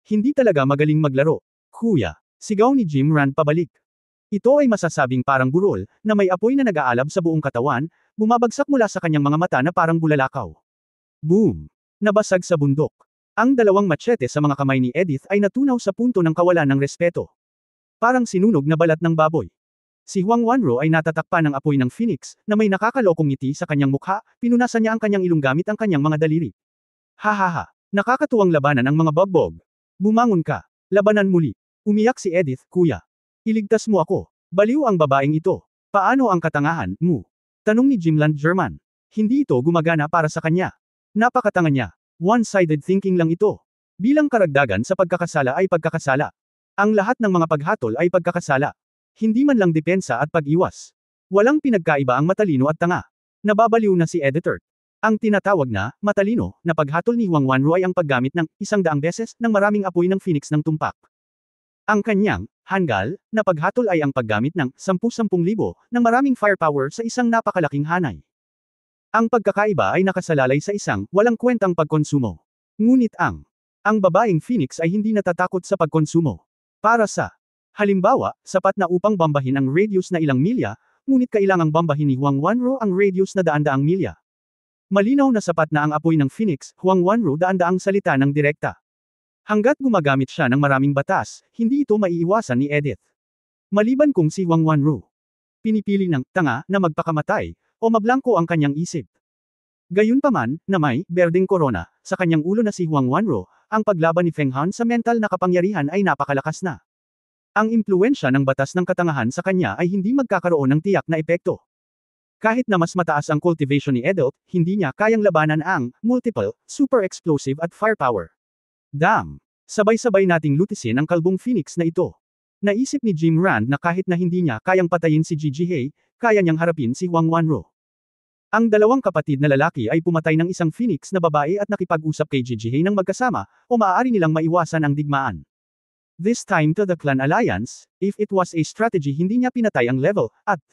Hindi talaga magaling maglaro. Kuya, sigaw ni Jim Rand pabalik. Ito ay masasabing parang burol, na may apoy na nag-aalab sa buong katawan, bumabagsak mula sa kanyang mga mata na parang bulalakaw. Boom! Nabasag sa bundok. Ang 2 machete sa mga kamay ni Edith ay natunaw sa punto ng kawalan ng respeto. Parang sinunog na balat ng baboy. Si Huang Wanro ay natatakpan ng apoy ng Phoenix, na may nakakalokong ngiti sa kanyang mukha, pinunasan niya ang kanyang ilong gamit ang kanyang mga daliri. Hahaha! Nakakatuwang labanan ang mga bogbog. Bumangon ka. Labanan muli. Umiyak si Edith, kuya. Iligtas mo ako. Baliw ang babaeng ito. Paano ang katangahan mo? Tanong ni Jimland German. Hindi ito gumagana para sa kanya. Napakatanga niya. One-sided thinking lang ito. Bilang karagdagan sa pagkakasala ay pagkakasala. Ang lahat ng mga paghatol ay pagkakasala. Hindi man lang depensa at pag-iwas. Walang pinagkaiba ang matalino at tanga. Nababaliw na si Editor. Ang tinatawag na matalino na paghatol ni Huang Wanro ay ang paggamit ng 100 beses ng maraming apoy ng Phoenix ng tumpak. Ang kanyang hanggal na paghatol ay ang paggamit ng 10,000 ng maraming firepower sa isang napakalaking hanay. Ang pagkakaiba ay nakasalalay sa isang walang kwentang pagkonsumo. Ngunit ang babaeng Phoenix ay hindi natatakot sa pagkonsumo. Para sa halimbawa, sapat na upang bambahin ang radius na ilang milya, ngunit kailangang bambahin ni Huang Wanro ang radius na daan-daang milya. Malinaw na sapat na ang apoy ng Phoenix, Huang Wanru daan-daang salita ng direkta. Hanggat gumagamit siya ng maraming batas, hindi ito maiiwasan ni Edith. Maliban kung si Huang Wanru pinipili ng tanga na magpakamatay, o mablangko ang kanyang isip. Gayunpaman, na may berdeng korona sa kanyang ulo na si Huang Wanru, ang paglaban ni Feng Han sa mental na kapangyarihan ay napakalakas na. Ang impluwensya ng batas ng katangahan sa kanya ay hindi magkakaroon ng tiyak na epekto. Kahit na mas mataas ang cultivation ni Edith, hindi niya kayang labanan ang multiple, super explosive at firepower. Damn! Sabay-sabay nating lutisin ang kalbong Phoenix na ito. Naisip ni Jim Rand na kahit na hindi niya kayang patayin si Gigi He, kaya niyang harapin si Huang Wanru. Ang dalawang kapatid na lalaki ay pumatay ng isang Phoenix na babae at nakipag-usap kay Gigi He ng magkasama, o maaari nilang maiwasan ang digmaan. This time to the Clan Alliance, if it was a strategy hindi niya pinatay ang level, at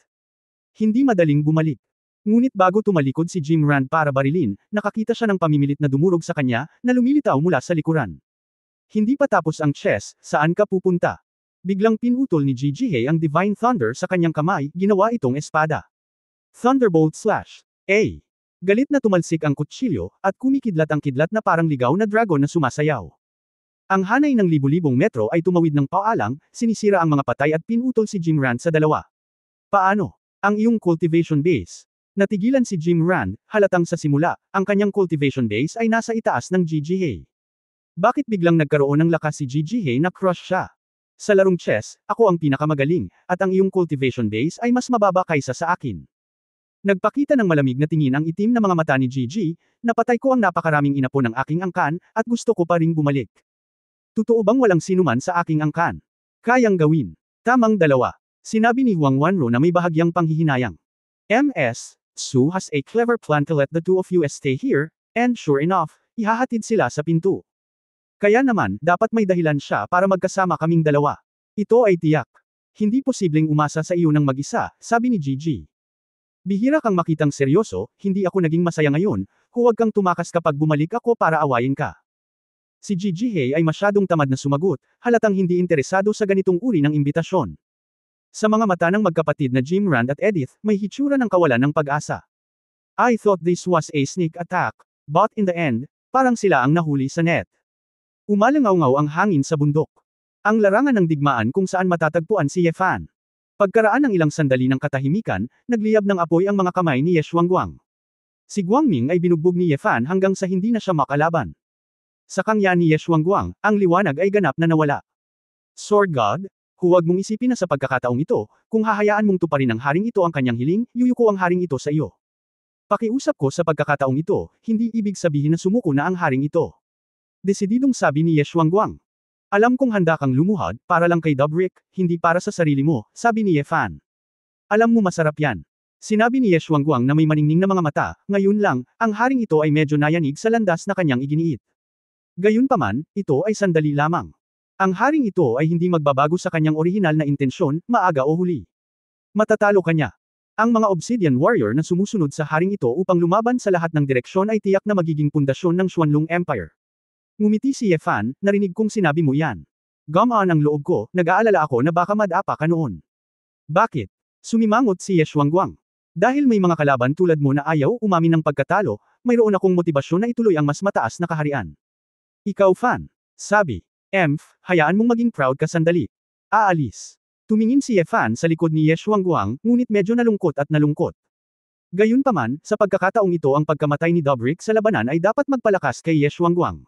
hindi madaling bumalik. Ngunit bago tumalikod si Jim Rand para barilin, nakakita siya ng pamimilit na dumurog sa kanya, na lumilitaw mula sa likuran. Hindi pa tapos ang chess, saan ka pupunta? Biglang pinutol ni Gigi He ang Divine Thunder sa kanyang kamay, ginawa itong espada. Thunderbolt slash. Galit na tumalsik ang kutsilyo, at kumikidlat ang kidlat na parang ligaw na dragon na sumasayaw. Ang hanay ng libu-libong metro ay tumawid ng paalang, sinisira ang mga patay at pinutol si Jim Rand sa dalawa. Paano? Ang iyong cultivation base. Natigilan si Jim Rand, halatang sa simula, ang kanyang cultivation base ay nasa itaas ng Gigi He. Bakit biglang nagkaroon ng lakas si Gigi He na crush siya? Sa larong chess, ako ang pinakamagaling, at ang iyong cultivation base ay mas mababa kaysa sa akin. Nagpakita ng malamig na tingin ang itim na mga mata ni Gigi, napatay ko ang napakaraming inapo ng aking angkan, at gusto ko pa ring bumalik. Totoo bang walang sinuman sa aking angkan? Kayang gawin. Tamang dalawa. Sinabi ni Huang Wanru na may bahagyang panghihinayang. Ms. Su has a clever plan to let the two of you stay here, and sure enough, ihahatid sila sa pinto. Kaya naman, dapat may dahilan siya para magkasama kaming dalawa. Ito ay tiyak. Hindi posibleng umasa sa iyo ng mag-isa, sabi ni Gigi. Bihira kang makitang seryoso, hindi ako naging masaya ngayon, huwag kang tumakas kapag bumalik ako para awayin ka. Si Gigi He ay masyadong tamad na sumagot, halatang hindi interesado sa ganitong uri ng imbitasyon. Sa mga mata ng magkapatid na Jim Rand at Edith, may hitsura ng kawalan ng pag-asa. I thought this was a sneak attack, but in the end, parang sila ang nahuli sa net. Umalangaw-ngaw ang hangin sa bundok. Ang larangan ng digmaan kung saan matatagpuan si Ye Fan. Pagkaraan ng ilang sandali ng katahimikan, nagliyab ng apoy ang mga kamay ni Ye Xuanguang. Si Guangming ay binugbog ni Ye Fan hanggang sa hindi na siya makalaban. Sa kanya ni Ye Xuanguang, ang liwanag ay ganap na nawala. Sword God, huwag mong isipin na sa pagkakataong ito, kung hahayaan mong tuparin ng haring ito ang kanyang hiling, yuyuko ang haring ito sa iyo. Pakiusap ko sa pagkakataong ito, hindi ibig sabihin na sumuko na ang haring ito. Desididong sabi ni Ye Xuanguang. Alam kong handa kang lumuhad, para lang kay Dubrick, hindi para sa sarili mo, sabi ni Ye Fan. Alam mo masarap yan. Sinabi ni Ye Xuanguang na may maningning na mga mata, ngayon lang, ang haring ito ay medyo nayanig sa landas na kanyang iginiit. Gayunpaman, ito ay sandali lamang. Ang haring ito ay hindi magbabago sa kanyang orihinal na intensyon, maaga o huli. Matatalo kanya. Ang mga Obsidian Warrior na sumusunod sa haring ito upang lumaban sa lahat ng direksyon ay tiyak na magiging pundasyon ng Xuanlong Empire. Ngumiti si Ye Fan, narinig kong sinabi mo yan. Gamaan ang loob ko, nag-aalala ako na baka madapa ka noon. Bakit? Sumimangot si Ye Xuanguang. Dahil may mga kalaban tulad mo na ayaw umamin ng pagkatalo, mayroon akong motibasyon na ituloy ang mas mataas na kaharian. Ikaw Fan. Sabi. Hayaan mong maging proud ka sandali. Aalis. Tumingin si Ye Fan sa likod ni Ye Xuanguang, ngunit medyo nalungkot at nalungkot. Gayunpaman, sa pagkakataong ito ang pagkamatay ni Dubrick sa labanan ay dapat magpalakas kay Ye Xuanguang.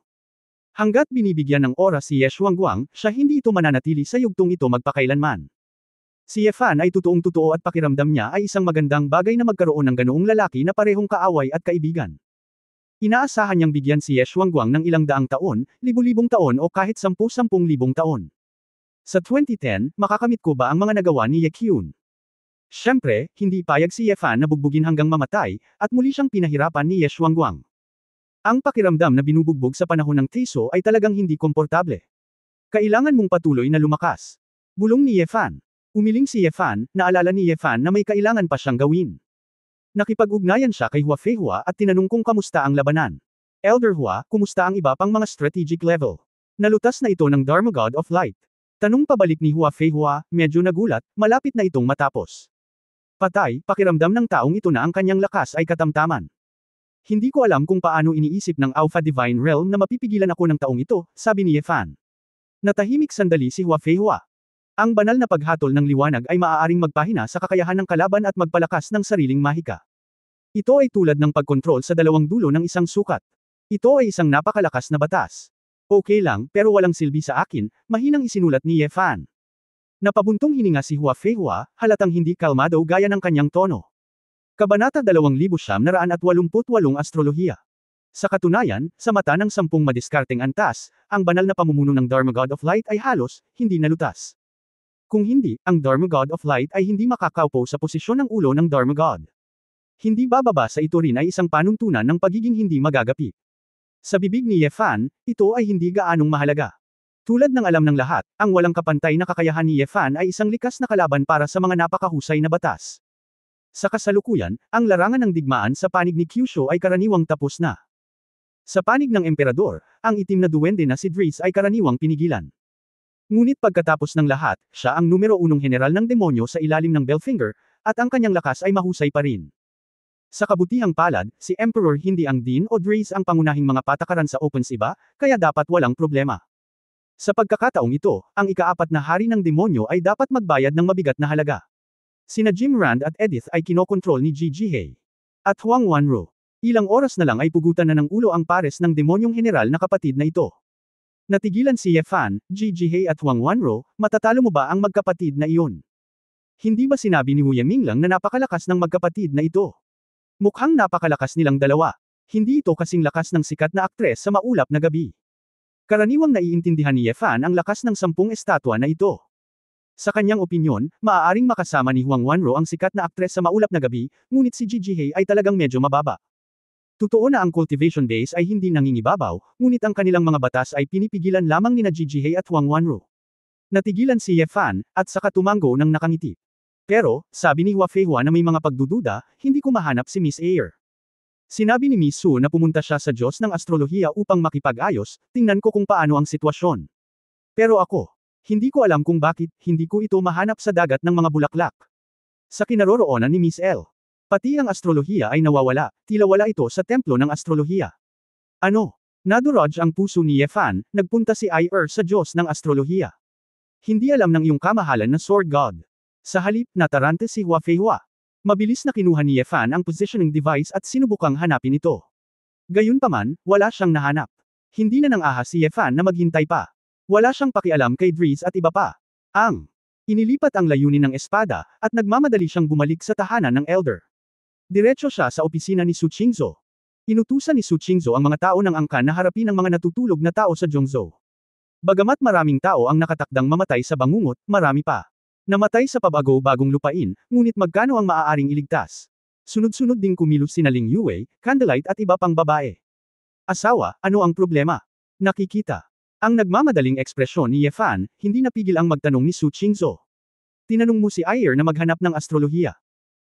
Hanggat binibigyan ng oras si Ye Xuanguang, siya hindi ito mananatili sa yugtong ito magpakailanman. Si Ye Fan ay totoong-totoo at pakiramdam niya ay isang magandang bagay na magkaroon ng ganoong lalaki na parehong kaaway at kaibigan. Inaasahan niyang bigyan si Ye Xuanguang ng ilang daang taon, libu-libong taon o kahit 10,000 libong taon. Sa 2010, makakamit ko ba ang mga nagawa ni Ye Kyun? Siyempre, hindi payag si Ye Fan na bugbugin hanggang mamatay, at muli siyang pinahirapan ni Ye Xuanguang. Ang pakiramdam na binubugbog sa panahon ng Tiso ay talagang hindi komportable. Kailangan mong patuloy na lumakas. Bulong ni Ye Fan. Umiling si Ye Fan, naalala ni Ye Fan na may kailangan pa siyang gawin. Nakipag-ugnayan siya kay Hua Feihua at tinanong kung kamusta ang labanan. Elder Hua, kumusta ang iba pang mga strategic level? Nalutas na ito ng Dharma God of Light. Tanong pabalik ni Hua Feihua, medyo nagulat, malapit na itong matapos. Patay, pakiramdam ng taong ito na ang kanyang lakas ay katamtaman. Hindi ko alam kung paano iniisip ng Alpha Divine Realm na mapipigilan ako ng taong ito, sabi ni Ye Fan. Natahimik sandali si Hua Feihua. Ang banal na paghatol ng liwanag ay maaaring magpahina sa kakayahan ng kalaban at magpalakas ng sariling mahika. Ito ay tulad ng pagkontrol sa dalawang dulo ng isang sukat. Ito ay isang napakalakas na batas. Okay lang, pero walang silbi sa akin, mahinang isinulat ni Ye Fan. Napabuntong hininga si Hua Feihua, halatang hindi kalmado gaya ng kanyang tono. Kabanata 2988 Astrolohiya. Sa katunayan, sa mata ng 10 madiskarteng antas, ang banal na pamumuno ng Dharma God of Light ay halos, hindi nalutas. Kung hindi, ang Dharma God of Light ay hindi makakaupo sa posisyon ng ulo ng Dharma God. Hindi bababa sa ito rin ay isang panuntunan ng pagiging hindi magagapi. Sa bibig ni Ye Fan, ito ay hindi gaanong mahalaga. Tulad ng alam ng lahat, ang walang kapantay na kakayahan ni Ye Fan ay isang likas na kalaban para sa mga napakahusay na batas. Sa kasalukuyan, ang larangan ng digmaan sa panig ni Kyushu ay karaniwang tapos na. Sa panig ng emperador, ang itim na duwende na si Dries ay karaniwang pinigilan. Ngunit pagkatapos ng lahat, siya ang numero 1 general ng demonyo sa ilalim ng Belfinger, at ang kanyang lakas ay mahusay pa rin. Sa kabutihang palad, si Emperor hindi ang Dean o Dries ang pangunahing mga patakaran sa Opens iba, kaya dapat walang problema. Sa pagkakataong ito, ang ika-4 na hari ng demonyo ay dapat magbayad ng mabigat na halaga. Sina Jim Rand at Edith ay kinokontrol ni Gigi Hei. At Huang Wanro. Ilang oras na lang ay pugutan na ng ulo ang pares ng demonyong general na kapatid na ito. Natigilan si Ye Fan, Gigi Hei at Huang Wanro, matatalo mo ba ang magkapatid na iyon? Hindi ba sinabi ni Wu Yiming lang na napakalakas ng magkapatid na ito? Mukhang napakalakas nilang dalawa. Hindi ito kasing lakas ng sikat na aktres sa maulap na gabi. Karaniwang naiintindihan ni Ye Fan ang lakas ng 10 estatwa na ito. Sa kanyang opinyon, maaaring makasama ni Huang Wanro ang sikat na aktres sa maulap na gabi, ngunit si Gigi Hei ay talagang medyo mababa. Totoo na ang cultivation base ay hindi nangingibabaw, ngunit ang kanilang mga batas ay pinipigilan lamang nina Gigi Hei at Huang Wanro. Natigilan si Ye Fan, at saka tumango ng nakangiti. Pero, sabi ni Hua Feihua na may mga pagdududa, hindi ko mahanap si Miss Ayer. Sinabi ni Miss Su na pumunta siya sa Diyos ng Astrolohiya upang makipag-ayos, tingnan ko kung paano ang sitwasyon. Pero ako, hindi ko alam kung bakit, hindi ko ito mahanap sa dagat ng mga bulaklak. Sa kinaroroonan ni Miss L. Pati ang astrolohiya ay nawawala, tila wala ito sa templo ng astrolohiya. Ano? Nadurog ang puso ni Ye Fan, nagpunta si Ir sa Diyos ng Astrolohiya. Hindi alam ng iyong kamahalan na Sword God. Sa halip, natarante si Hua Feihua. Mabilis na kinuha ni Ye Fan ang positioning device at sinubukang hanapin ito. Gayunpaman, wala siyang nahanap. Hindi na nang ahas si Ye Fan na maghintay pa. Wala siyang pakialam kay Dries at iba pa. Inilipat ang layunin ng espada, at nagmamadali siyang bumalik sa tahanan ng Elder. Diretso siya sa opisina ni Su Qingzhou. Inutusan ni Su Qingzhou ang mga tao ng angkan na harapin ang mga natutulog na tao sa Zhongzhou. Bagamat maraming tao ang nakatakdang mamatay sa bangungot, marami pa namatay sa pabago-bagong lupain, ngunit magkano ang maaaring iligtas? Sunod-sunod ding kumilos sina Ling Yue, Candlelight at iba pang babae. Asawa, ano ang problema? Nakikita. Ang nagmamadaling ekspresyon ni Ye Fan, hindi napigil ang magtanong ni Su Qingzhou. Tinanong mo si Ir na maghanap ng astrolohiya.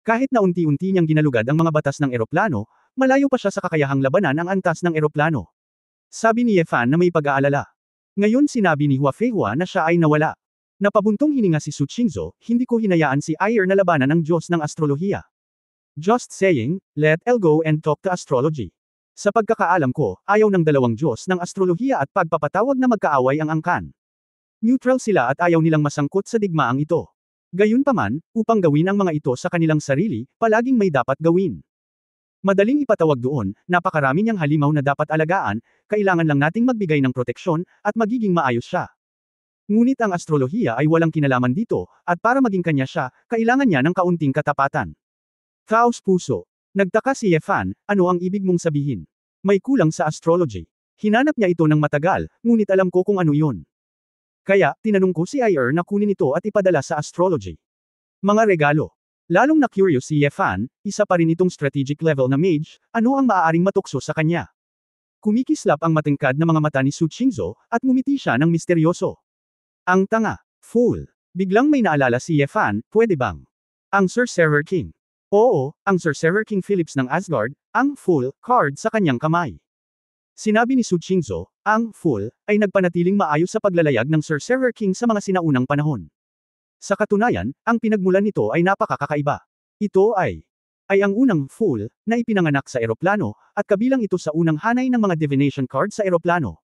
Kahit na unti-unti niyang ginalugad ang mga batas ng eroplano, malayo pa siya sa kakayahang labanan ang antas ng eroplano. Sabi ni Ye Fan na may pag-aalala. Ngayon sinabi ni Hua Feihua na siya ay nawala. Napabuntong hininga si Su Qingzhou, hindi ko hinayaan si Ir na labanan ng Diyos ng astrolohiya. Just saying, let Elle go and talk to astrology. Sa pagkakaalam ko, ayaw ng dalawang Diyos ng astrolohiya at pagpapatawag na magkaaway ang angkan. Neutral sila at ayaw nilang masangkot sa digmaang ito. Gayunpaman, upang gawin ang mga ito sa kanilang sarili, palaging may dapat gawin. Madaling ipatawag doon, napakarami niyang halimaw na dapat alagaan, kailangan lang nating magbigay ng proteksyon, at magiging maayos siya. Ngunit ang astrolohiya ay walang kinalaman dito, at para maging kanya siya, kailangan niya ng kaunting katapatan. Taos puso. Nagtaka si Ye Fan, ano ang ibig mong sabihin? May kulang sa astrology. Hinanap niya ito ng matagal, ngunit alam ko kung ano yun. Kaya, tinanong ko si Ir na kunin ito at ipadala sa astrology. Mga regalo. Lalong na curious si Ye Fan, isa pa rin itong strategic level na mage, ano ang maaaring matukso sa kanya? Kumikislap ang matingkad na mga mata ni Su Qingzhou, at ngumiti siya ng misteryoso. Ang tanga. Fool. Biglang may naalala si Ye Fan, pwede bang? Ang Sorcerer King. Oo, ang Sorcerer King Philips ng Asgard, ang Fool card sa kanyang kamay. Sinabi ni Su Qingzhou, ang Fool ay nagpanatiling maayos sa paglalayag ng Sorcerer King sa mga sinaunang panahon. Sa katunayan, ang pinagmulan nito ay napakakaiba. Ito ay ay ang unang fool na ipinanganak sa eroplano, at kabilang ito sa unang hanay ng mga divination card sa eroplano.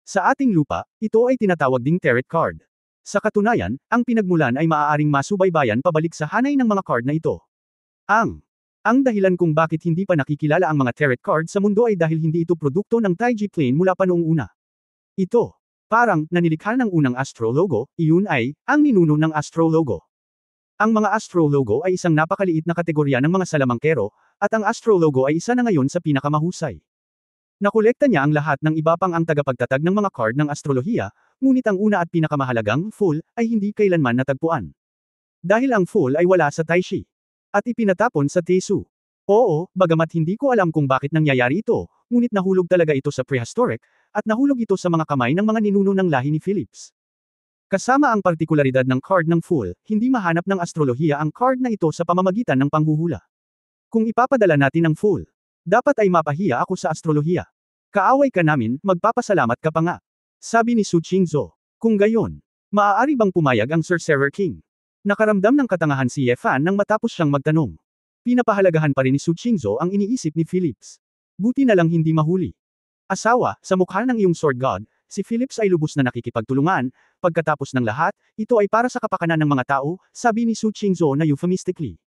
Sa ating lupa, ito ay tinatawag ding tarot card. Sa katunayan, ang pinagmulan ay maaaring masubaybayan pabalik sa hanay ng mga card na ito. Ang dahilan kung bakit hindi pa nakikilala ang mga tarot card sa mundo ay dahil hindi ito produkto ng Taiji plane mula pa noong una. Ito, parang, nanilikha ng unang astrologo, iyon ay, ang ninuno ng astrologo. Ang mga astrologo ay isang napakaliit na kategorya ng mga salamangkero, at ang astrologo ay isa na ngayon sa pinakamahusay. Nakolekta niya ang lahat ng iba pang ang tagapagtatag ng mga card ng astrolohiya, ngunit ang una at pinakamahalagang, fool, ay hindi kailanman natagpuan. Dahil ang fool ay wala sa Taishi. At ipinatapon sa Tesu. Oo, bagamat hindi ko alam kung bakit nangyayari ito, ngunit nahulog talaga ito sa prehistoric, at nahulog ito sa mga kamay ng mga ninuno ng lahi ni Philips. Kasama ang partikularidad ng card ng fool, hindi mahanap ng astrolohiya ang card na ito sa pamamagitan ng panghuhula. Kung ipapadala natin ang fool, dapat ay mapahiya ako sa astrolohiya. Kaaway ka namin, magpapasalamat ka pa nga. Sabi ni Su Qingzhou. Kung gayon, maaari bang pumayag ang Sorcerer King? Nakaramdam ng katangahan si Ye Fan nang matapos siyang magtanong. Pinapahalagahan pa rin ni Su Qingzhou ang iniisip ni Philips. Buti na lang hindi mahuli. Asawa, sa mukha ng iyong sword god, si Philips ay lubos na nakikipagtulungan, pagkatapos ng lahat, ito ay para sa kapakanan ng mga tao, sabi ni Su Qingzhou na euphemistically.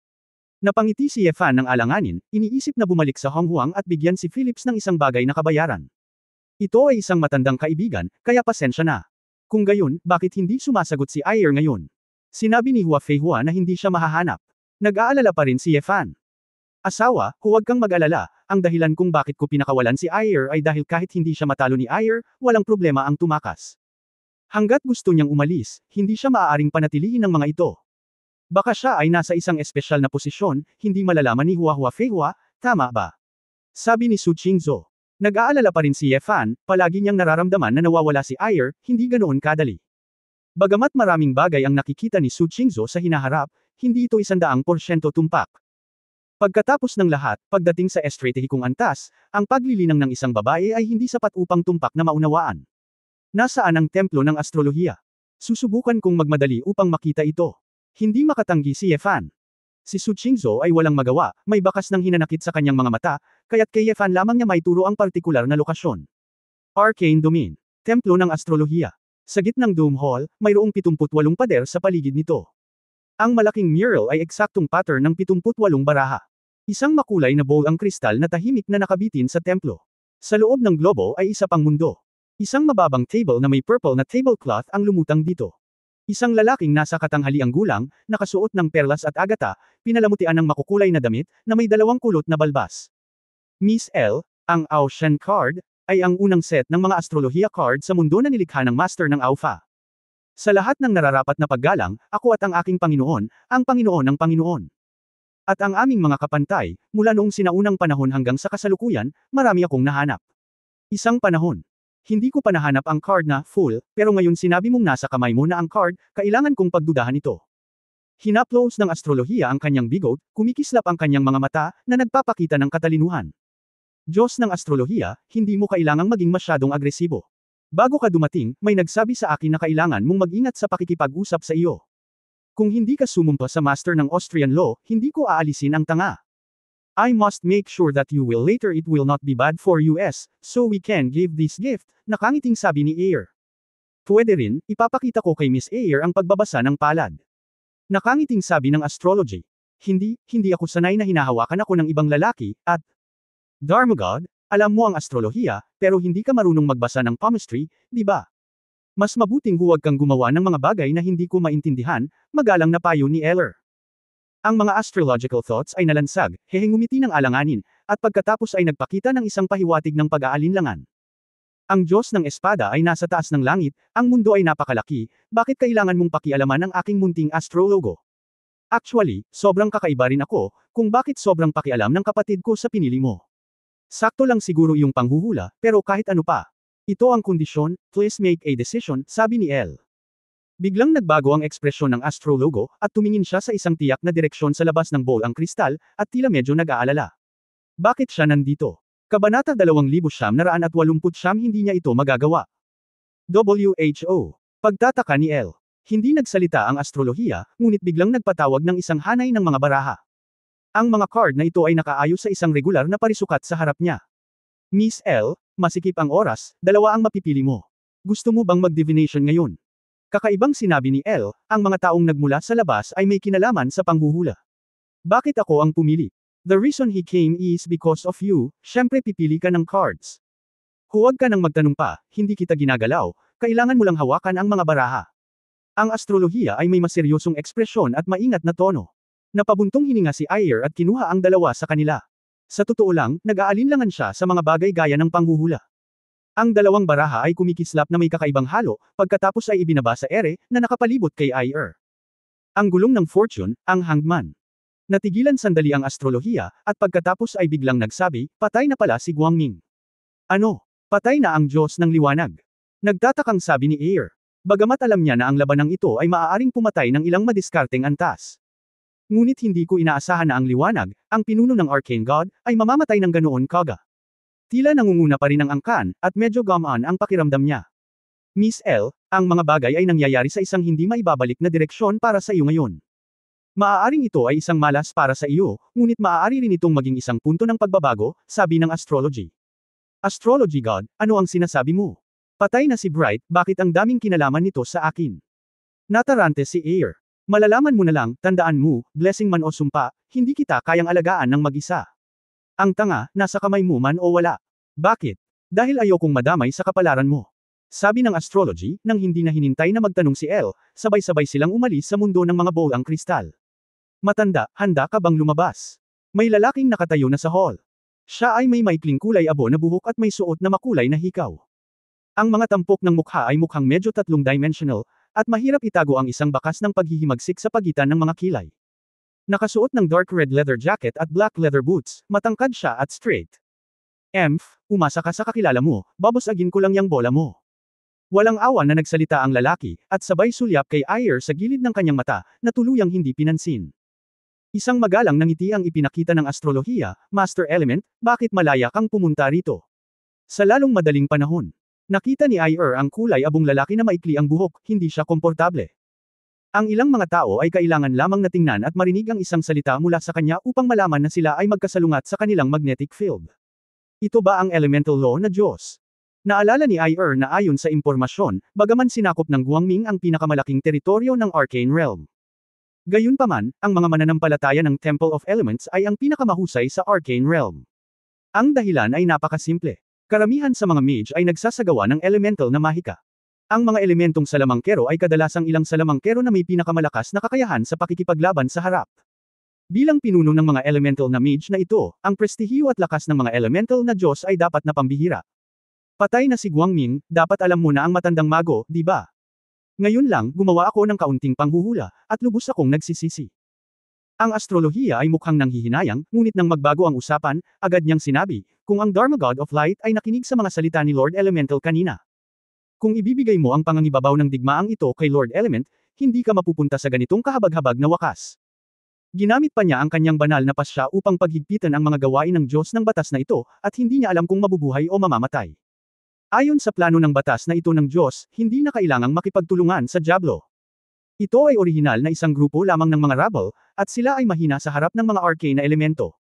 Napangiti si Ye Fan ng alanganin, iniisip na bumalik sa Honghuang at bigyan si Philips ng isang bagay na kabayaran. Ito ay isang matandang kaibigan, kaya pasensya na. Kung gayon, bakit hindi sumasagot si Ayer ngayon? Sinabi ni Hua Feihua na hindi siya mahahanap. Nag-aalala pa rin si Ye Fan. Asawa, huwag kang mag-alala, ang dahilan kung bakit ko pinakawalan si Ayer ay dahil kahit hindi siya matalo ni Ayer, walang problema ang tumakas. Hanggat gusto niyang umalis, hindi siya maaaring panatilihin ng mga ito. Baka siya ay nasa isang espesyal na posisyon, hindi malalaman ni Hua Feihua, tama ba? Sabi ni Su Qingzhou. Nag-aalala pa rin si Ye Fan, palagi niyang nararamdaman na nawawala si Ayer, hindi ganoon kadali. Bagamat maraming bagay ang nakikita ni Su Qingzhou sa hinaharap, hindi ito 100% tumpak. Pagkatapos ng lahat, pagdating sa estratehikong antas, ang paglilinang ng isang babae ay hindi sapat upang tumpak na maunawaan. Nasaan ang templo ng astrolohiya? Susubukan kong magmadali upang makita ito. Hindi makatanggi si Ye Fan. Si Su Qingzhou ay walang magawa, may bakas ng hinanakit sa kanyang mga mata, kaya't kay Ye Fan lamang niya maituro ang partikular na lokasyon. Arcane Domain. Templo ng astrolohiya. Sa gitnang Dome Hall, mayroong 78 pader sa paligid nito. Ang malaking mural ay eksaktong pattern ng 78 baraha. Isang makulay na bowl ang kristal na tahimik na nakabitin sa templo. Sa loob ng globo ay isa pang mundo. Isang mababang table na may purple na tablecloth ang lumutang dito. Isang lalaking nasa katanghaliang gulang, nakasuot ng perlas at agata, pinalamutian ng makukulay na damit, na may 2 kulot na balbas. Miss L, ang Aoshan card, ay ang unang set ng mga astrolohiya card sa mundo na nilikha ng master ng Alpha. Sa lahat ng nararapat na paggalang, ako at ang aking Panginoon, ang Panginoon ng Panginoon. At ang aming mga kapantay, mula noong sinaunang panahon hanggang sa kasalukuyan, marami akong nahanap. Isang panahon. Hindi ko pa nahanap ang card na full, pero ngayon sinabi mong nasa kamay mo na ang card, kailangan kong pagdudahan ito. Hinaplos ng astrolohiya ang kanyang bigot, kumikislap ang kanyang mga mata, na nagpapakita ng katalinuhan. Diyos ng astrolohiya, hindi mo kailangang maging masyadong agresibo. Bago ka dumating, may nagsabi sa akin na kailangan mong mag-ingat sa pakikipag-usap sa iyo. Kung hindi ka sumumpa sa master ng Austrian law, hindi ko aalisin ang tanga. I must make sure that you will later it will not be bad for us, so we can give this gift, nakangiting sabi ni Ayer. Pwede rin, ipapakita ko kay Miss Ayer ang pagbabasa ng palad. Nakangiting sabi ng astrology. Hindi ako sanay na hinahawakan ako ng ibang lalaki, at Dharmagod, alam mo ang astrolohiya, pero hindi ka marunong magbasa ng palmistry, di ba? Mas mabuting huwag kang gumawa ng mga bagay na hindi ko maintindihan, magalang na payo ni Eller. Ang mga astrological thoughts ay nalansag, hehengumiti ng alanganin, at pagkatapos ay nagpakita ng isang pahiwatig ng pag-aalinlangan. Ang Diyos ng Espada ay nasa taas ng langit, ang mundo ay napakalaki, bakit kailangan mong pakialaman ang aking munting astrologo? Actually, sobrang kakaiba rin ako, kung bakit sobrang pakialam ng kapatid ko sa pinili mo. Sakto lang siguro iyong panghuhula, pero kahit ano pa. Ito ang kondisyon, please make a decision, sabi ni L. Biglang nagbago ang ekspresyon ng astrologo, at tumingin siya sa isang tiyak na direksyon sa labas ng bowl ang kristal, at tila medyo nag-aalala. Bakit siya nandito? Kabanata 2989 hindi niya ito magagawa. WHO. Pagtataka ni L. Hindi nagsalita ang astrolohiya, ngunit biglang nagpatawag ng isang hanay ng mga baraha. Ang mga card na ito ay nakaayos sa isang regular na parisukat sa harap niya. Miss L, masikip ang oras, dalawa ang mapipili mo. Gusto mo bang mag-divination ngayon? Kakaibang sinabi ni L, ang mga taong nagmula sa labas ay may kinalaman sa panghuhula. Bakit ako ang pumili? The reason he came is because of you, syempre pipili ka ng cards. Huwag ka nang magtanong pa, hindi kita ginagalaw, kailangan mo lang hawakan ang mga baraha. Ang astrolohiya ay may maseryosong ekspresyon at maingat na tono. Napabuntong hininga si Ayer at kinuha ang dalawa sa kanila. Sa totoo lang, nag-aalinlangan siya sa mga bagay gaya ng panghuhula. Ang dalawang baraha ay kumikislap na may kakaibang halo, pagkatapos ay ibinaba sa ere, na nakapalibot kay Ayer. Ang gulong ng fortune, ang hangman. Natigilan sandali ang astrolohiya, at pagkatapos ay biglang nagsabi, patay na pala si Guangming. Ano? Patay na ang Diyos ng liwanag. Nagtatakang sabi ni Ayer. Bagamat alam niya na ang labanang ito ay maaaring pumatay ng ilang madiskarteng antas. Ngunit hindi ko inaasahan na ang liwanag, ang pinuno ng Arcane God, ay mamamatay ng ganoon kaga. Tila nangunguna pa rin ang angkan, at medyo gamaan ang pakiramdam niya. Miss L, ang mga bagay ay nangyayari sa isang hindi maibabalik na direksyon para sa iyo ngayon. Maaaring ito ay isang malas para sa iyo, ngunit maaari rin itong maging isang punto ng pagbabago, sabi ng astrology. Astrology God, ano ang sinasabi mo? Patay na si Bright, bakit ang daming kinalaman nito sa akin? Natarante si Ayer. Malalaman mo na lang, tandaan mo, blessing man o sumpa, hindi kita kayang alagaan ng mag-isa. Ang tanga, nasa kamay mo man o wala. Bakit? Dahil ayokong madamay sa kapalaran mo. Sabi ng astrology, nang hindi na hinintay na magtanong si Elle, sabay-sabay silang umalis sa mundo ng mga bolang kristal. Matanda, handa ka bang lumabas? May lalaking nakatayo na sa hall. Siya ay may maikling kulay abo na buhok at may suot na makulay na hikaw. Ang mga tampok ng mukha ay mukhang medyo tatlong-dimensional, at mahirap itago ang isang bakas ng paghihimagsik sa pagitan ng mga kilay. Nakasuot ng dark red leather jacket at black leather boots, matangkad siya at straight. Emph, umasa ka sa kakilala mo, babasagin ko lang yang bola mo. Walang awa na nagsalita ang lalaki, at sabay sulyap kay Ayer sa gilid ng kanyang mata, na tuluyang hindi pinansin. Isang magalang na ngiti ang ipinakita ng astrolohiya, Master Element, bakit malaya kang pumunta rito? Sa lalong madaling panahon. Nakita ni Ayer ang kulay abong lalaki na maikli ang buhok, hindi siya komportable. Ang ilang mga tao ay kailangan lamang na tingnan at marinig ang isang salita mula sa kanya upang malaman na sila ay magkasalungat sa kanilang magnetic field. Ito ba ang elemental law na Diyos? Naalala ni Ayer na ayon sa impormasyon, bagaman sinakop ng Guangming ang pinakamalaking teritoryo ng Arcane Realm. Gayunpaman, ang mga mananampalataya ng Temple of Elements ay ang pinakamahusay sa Arcane Realm. Ang dahilan ay napakasimple. Karamihan sa mga mage ay nagsasagawa ng elemental na mahika. Ang mga elementong salamangkero ay kadalasang ilang salamangkero na may pinakamalakas na kakayahan sa pakikipaglaban sa harap. Bilang pinuno ng mga elemental na mage na ito, ang prestihiyo at lakas ng mga elemental na Diyos ay dapat na pambihira. Patay na si Guangming, dapat alam mo na ang matandang mago, di ba? Ngayon lang, gumawa ako ng kaunting panghuhula, at lubos akong nagsisisi. Ang astrolohiya ay mukhang nanghihinayang, ngunit nang magbago ang usapan, agad niyang sinabi, kung ang Dharma God of Light ay nakinig sa mga salita ni Lord Elemental kanina. Kung ibibigay mo ang pangangibabaw ng digmaang ito kay Lord Element, hindi ka mapupunta sa ganitong kahabag-habag na wakas. Ginamit pa niya ang kanyang banal na pasya upang paghigpitan ang mga gawain ng Diyos ng batas na ito, at hindi niya alam kung mabubuhay o mamamatay. Ayon sa plano ng batas na ito ng Diyos, hindi na kailangang makipagtulungan sa Diablo. Ito ay orihinal na isang grupo lamang ng mga rabble, at sila ay mahina sa harap ng mga arcane na elemento.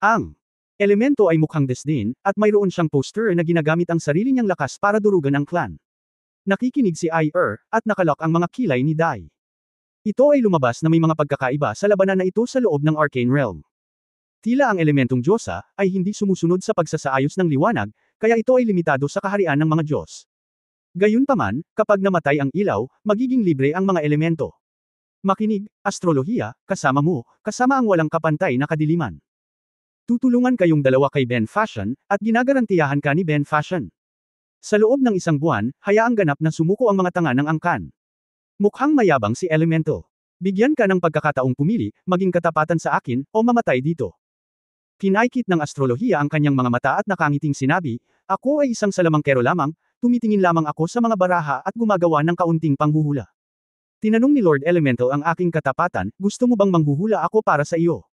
Ang elemento ay mukhang disdain, at mayroon siyang poster na ginagamit ang sarili niyang lakas para durugan ang clan. Nakikinig si Ayer, at nakalok ang mga kilay ni Dai. Ito ay lumabas na may mga pagkakaiba sa labanan na ito sa loob ng Arcane Realm. Tila ang elementong Diyosa ay hindi sumusunod sa pagsasaayos ng liwanag, kaya ito ay limitado sa kaharian ng mga Diyos. Gayunpaman, kapag namatay ang ilaw, magiging libre ang mga elemento. Makinig, astrolohiya, kasama mo, kasama ang walang kapantay na kadiliman. Tutulungan kayong dalawa kay Ben Fashion, at ginagarantiyahan ka ni Ben Fashion. Sa loob ng isang buwan, hayaang ganap na sumuko ang mga tanga ng angkan. Mukhang mayabang si Elemental. Bigyan ka ng pagkakataong pumili, maging katapatan sa akin, o mamatay dito. Kinaikit ng astrolohiya ang kanyang mga mata at nakangiting sinabi, ako ay isang salamangkero lamang, tumitingin lamang ako sa mga baraha at gumagawa ng kaunting panghuhula. Tinanong ni Lord Elemental ang aking katapatan, gusto mo bang manghuhula ako para sa iyo?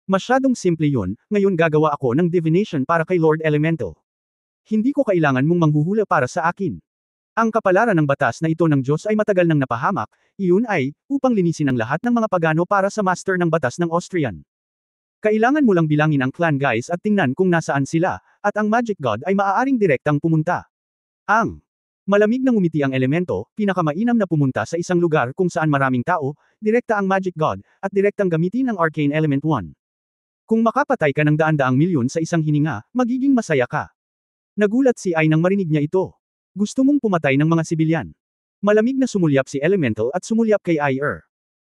Masyadong simple yun, ngayon gagawa ako ng divination para kay Lord Elemental. Hindi ko kailangan mong manghuhula para sa akin. Ang kapalaran ng batas na ito ng Diyos ay matagal nang napahamak, iyon ay, upang linisin ang lahat ng mga pagano para sa master ng batas ng Austrian. Kailangan mo lang bilangin ang clan guys at tingnan kung nasaan sila, at ang Magic God ay maaaring direktang pumunta. Ang malamig na ngumiti ang elemento, pinakamainam na pumunta sa isang lugar kung saan maraming tao, direkta ang Magic God, at direktang gamitin ang Arcane Element 1. Kung makapatay ka ng daan-daang milyon sa isang hininga, magiging masaya ka. Nagulat si Ai nang marinig niya ito. Gusto mong pumatay ng mga sibilyan. Malamig na sumulyap si Elemental at sumulyap kay Ai.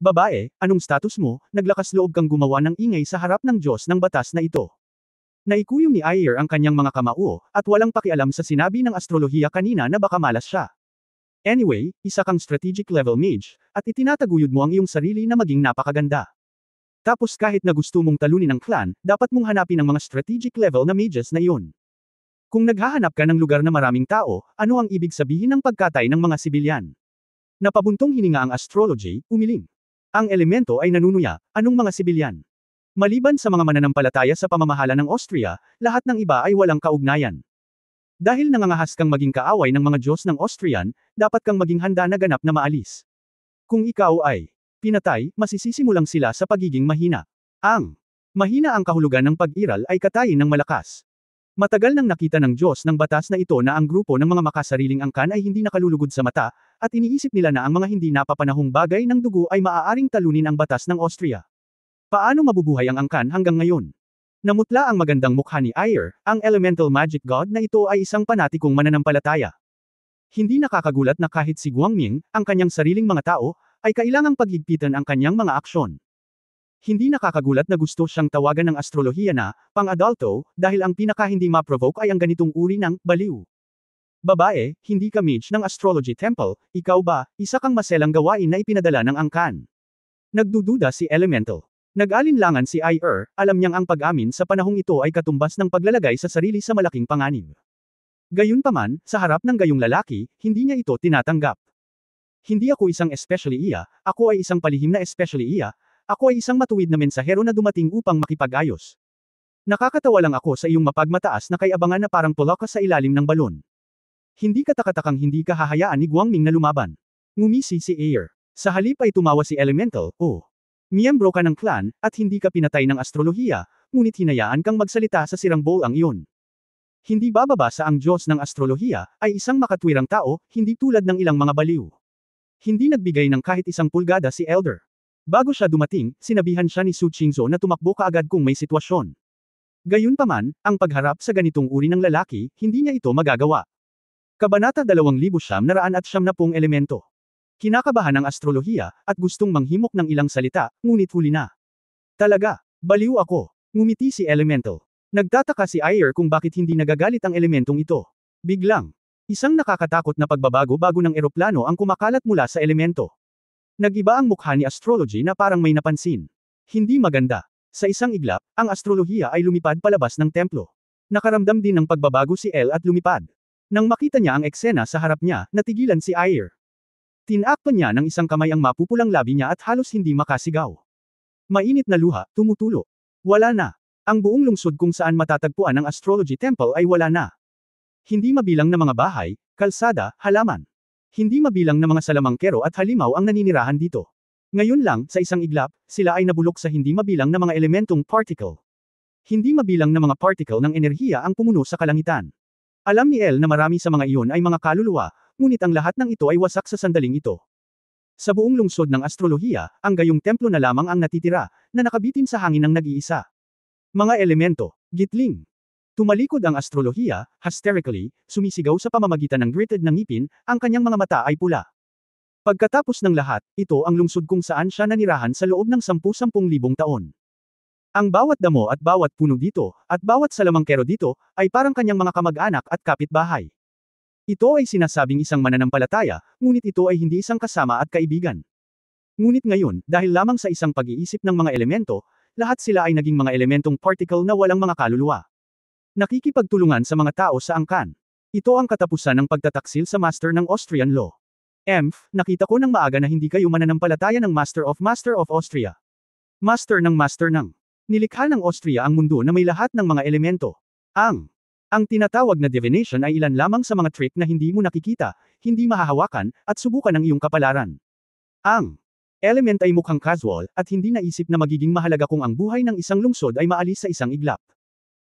Babae, anong status mo, naglakas loob kang gumawa ng ingay sa harap ng Diyos ng batas na ito. Naikuyom ni Ayer ang kanyang mga kamao, at walang pakialam sa sinabi ng astrolohiya kanina na baka malas siya. Anyway, isa kang strategic level mage, at itinataguyod mo ang iyong sarili na maging napakaganda. Tapos kahit na gusto mong talunin ang clan, dapat mong hanapin ang mga strategic level na mages na iyon. Kung naghahanap ka ng lugar na maraming tao, ano ang ibig sabihin ng pagkatay ng mga sibilyan? Napabuntong hininga ang astrology, umiling. Ang elemento ay nanunuya, anong mga sibilyan? Maliban sa mga mananampalataya sa pamamahala ng Austria, lahat ng iba ay walang kaugnayan. Dahil nangangahas kang maging kaaway ng mga Diyos ng Austrian, dapat kang maging handa na ganap na maalis. Kung ikaw ay pinatay, masisisi mo lang sila sa pagiging mahina. Ang mahina ang kahulugan ng pag-iral ay katayin ng malakas. Matagal nang nakita ng Diyos ng batas na ito na ang grupo ng mga makasariling angkan ay hindi nakalulugod sa mata, at iniisip nila na ang mga hindi napapanahong bagay ng dugo ay maaaring talunin ang batas ng Austria. Paano mabubuhay ang angkan hanggang ngayon? Namutla ang magandang mukha ni Ayer, ang elemental magic god na ito ay isang panatikong mananampalataya. Hindi nakakagulat na kahit si Guangming, ang kanyang sariling mga tao, ay kailangang paghigpitan ang kanyang mga aksyon. Hindi nakakagulat na gusto siyang tawagan ng astrolohiya na pang-adulto, dahil ang pinaka-hindi ma-provoke ay ang ganitong uri ng baliw. Babae, hindi ka mage ng astrology temple, ikaw ba, isa kang maselang gawain na ipinadala ng angkan? Nagdududa si Elemental. Nag-alinlangan si Ayer, alam niyang ang pag-amin sa panahong ito ay katumbas ng paglalagay sa sarili sa malaking panganib. Gayunpaman, sa harap ng gayong lalaki, hindi niya ito tinatanggap. Hindi ako isang especially iya, ako ay isang palihim na especially iya, ako ay isang matuwid na mensahero na dumating upang makipag-ayos. Nakakatawa lang ako sa iyong mapagmataas na kay-abangan na parang tulok ka sa ilalim ng balon. Hindi ka takatakang hindi ka hahayaan ni Guangming na lumaban. Ngumisi si Ayer. Sa halip ay tumawa si Elemental, miyembro ka ng clan, at hindi ka pinatay ng astrolohiya, ngunit hinayaan kang magsalita sa sirang bowl ang iyon. Hindi bababasa ang Diyos ng astrolohiya, ay isang makatwirang tao, hindi tulad ng ilang mga baliw. Hindi nagbigay ng kahit isang pulgada si Elder. Bago siya dumating, sinabihan siya ni Su Qingzhou na tumakbo kaagad kung may sitwasyon. Gayunpaman, ang pagharap sa ganitong uri ng lalaki, hindi niya ito magagawa. Kabanata 2990 elemento. Kinakabahan ang astrolohiya, at gustong manghimok ng ilang salita, ngunit huli na. Talaga, baliw ako. Ngumiti si Elemental. Nagtataka si Ayer kung bakit hindi nagagalit ang elementong ito. Biglang, isang nakakatakot na pagbabago bago ng eroplano ang kumakalat mula sa elemento. Nag-iba ang mukha ni astrology na parang may napansin. Hindi maganda. Sa isang iglap, ang astrolohiya ay lumipad palabas ng templo. Nakaramdam din ng pagbabago si El at lumipad. Nang makita niya ang eksena sa harap niya, natigilan si Ayer. Tinakpan niya ng isang kamay ang mapupulang labi niya at halos hindi makasigaw. Mainit na luha, tumutulo. Wala na. Ang buong lungsod kung saan matatagpuan ang astrology temple ay wala na. Hindi mabilang na mga bahay, kalsada, halaman. Hindi mabilang na mga salamangkero at halimaw ang naninirahan dito. Ngayon lang, sa isang iglap, sila ay nabulok sa hindi mabilang na mga elementong particle. Hindi mabilang na mga particle ng enerhiya ang pumuno sa kalangitan. Alam ni El na marami sa mga iyon ay mga kaluluwa, ngunit ang lahat ng ito ay wasak sa sandaling ito. Sa buong lungsod ng astrolohiya, ang gayong templo na lamang ang natitira, na nakabitin sa hangin ng nag-iisa. Mga elemento, gitling. Tumalikod ang astrolohiya, hysterically, sumisigaw sa pamamagitan ng gritted na ngipin, ang kanyang mga mata ay pula. Pagkatapos ng lahat, ito ang lungsod kung saan siya nanirahan sa loob ng 10,000 taon. Ang bawat damo at bawat puno dito, at bawat salamangkero dito, ay parang kanyang mga kamag-anak at kapitbahay. Ito ay sinasabing isang mananampalataya, ngunit ito ay hindi isang kasama at kaibigan. Ngunit ngayon, dahil lamang sa isang pag-iisip ng mga elemento, lahat sila ay naging mga elementong particle na walang mga kaluluwa. Nakikipagtulungan sa mga tao sa angkan. Ito ang katapusan ng pagtataksil sa Master ng Austrian Law. Nakita ko ng maaga na hindi kayo mananampalataya ng Master of Austria. Master ng nilikha ng Austria ang mundo na may lahat ng mga elemento. Ang tinatawag na divination ay ilan lamang sa mga trick na hindi mo nakikita, hindi mahahawakan, at subukan ang iyong kapalaran. Ang Element ay mukhang casual, at hindi naisip na magiging mahalaga kung ang buhay ng isang lungsod ay maalis sa isang iglap.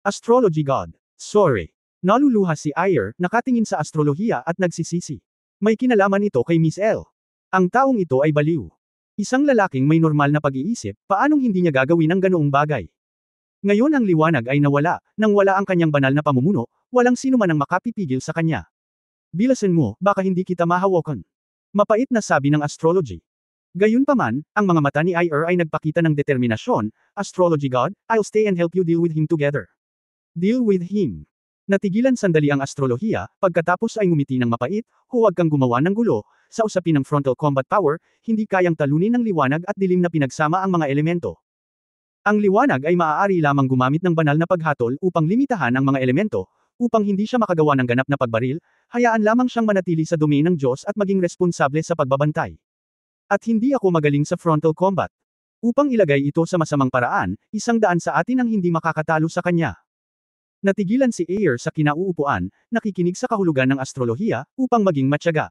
Astrology God. Sorry. Naluluha si Ayer, nakatingin sa astrolohiya at nagsisisi. May kinalaman ito kay Miss L. Ang taong ito ay baliw. Isang lalaking may normal na pag-iisip, paanong hindi niya gagawin ang ganoong bagay? Ngayon ang liwanag ay nawala, nang wala ang kanyang banal na pamumuno, walang sino man ang makapipigil sa kanya. Bilasan mo, baka hindi kita mahawakan. Mapait na sabi ng astrology. Gayunpaman, ang mga mata ni Ayer ay nagpakita ng determinasyon, Astrology God, I'll stay and help you deal with him together. Deal with him. Natigilan sandali ang astrolohiya, pagkatapos ay ngumiti ng mapait, huwag kang gumawa ng gulo, sa usapin ng frontal combat power, hindi kayang talunin ng liwanag at dilim na pinagsama ang mga elemento. Ang liwanag ay maaari lamang gumamit ng banal na paghatol upang limitahan ang mga elemento, upang hindi siya makagawa ng ganap na pagbaril, hayaan lamang siyang manatili sa domain ng Diyos at maging responsable sa pagbabantay. At hindi ako magaling sa frontal combat. Upang ilagay ito sa masamang paraan, 100 sa atin ang hindi makakatalo sa kanya. Natigilan si Ayer sa kinauupuan, nakikinig sa kahulugan ng astrolohiya, upang maging matyaga.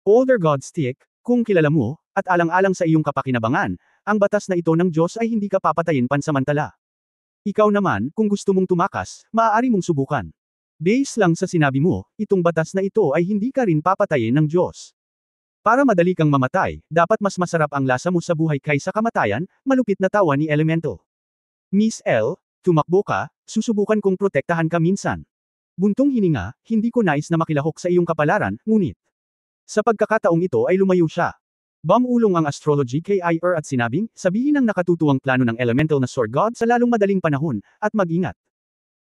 Older God Stick, kung kilala mo, at alang-alang sa iyong kapakinabangan, ang batas na ito ng Diyos ay hindi ka papatayin pansamantala. Ikaw naman, kung gusto mong tumakas, maaari mong subukan. Base lang sa sinabi mo, itong batas na ito ay hindi ka rin papatayin ng Diyos. Para madali kang mamatay, dapat mas masarap ang lasa mo sa buhay kaysa kamatayan, malupit na tawa ni Elemental. Miss L, tumakbo ka, susubukan kong protektahan ka minsan. Buntong hininga, hindi ko nais na makilahok sa iyong kapalaran, ngunit. Sa pagkakataong ito ay lumayo siya. Bumulong ang astrology kay Ayer at sinabing, sabihin ang nakatutuwang plano ng Elemental na Sword God sa lalong madaling panahon, at mag-ingat.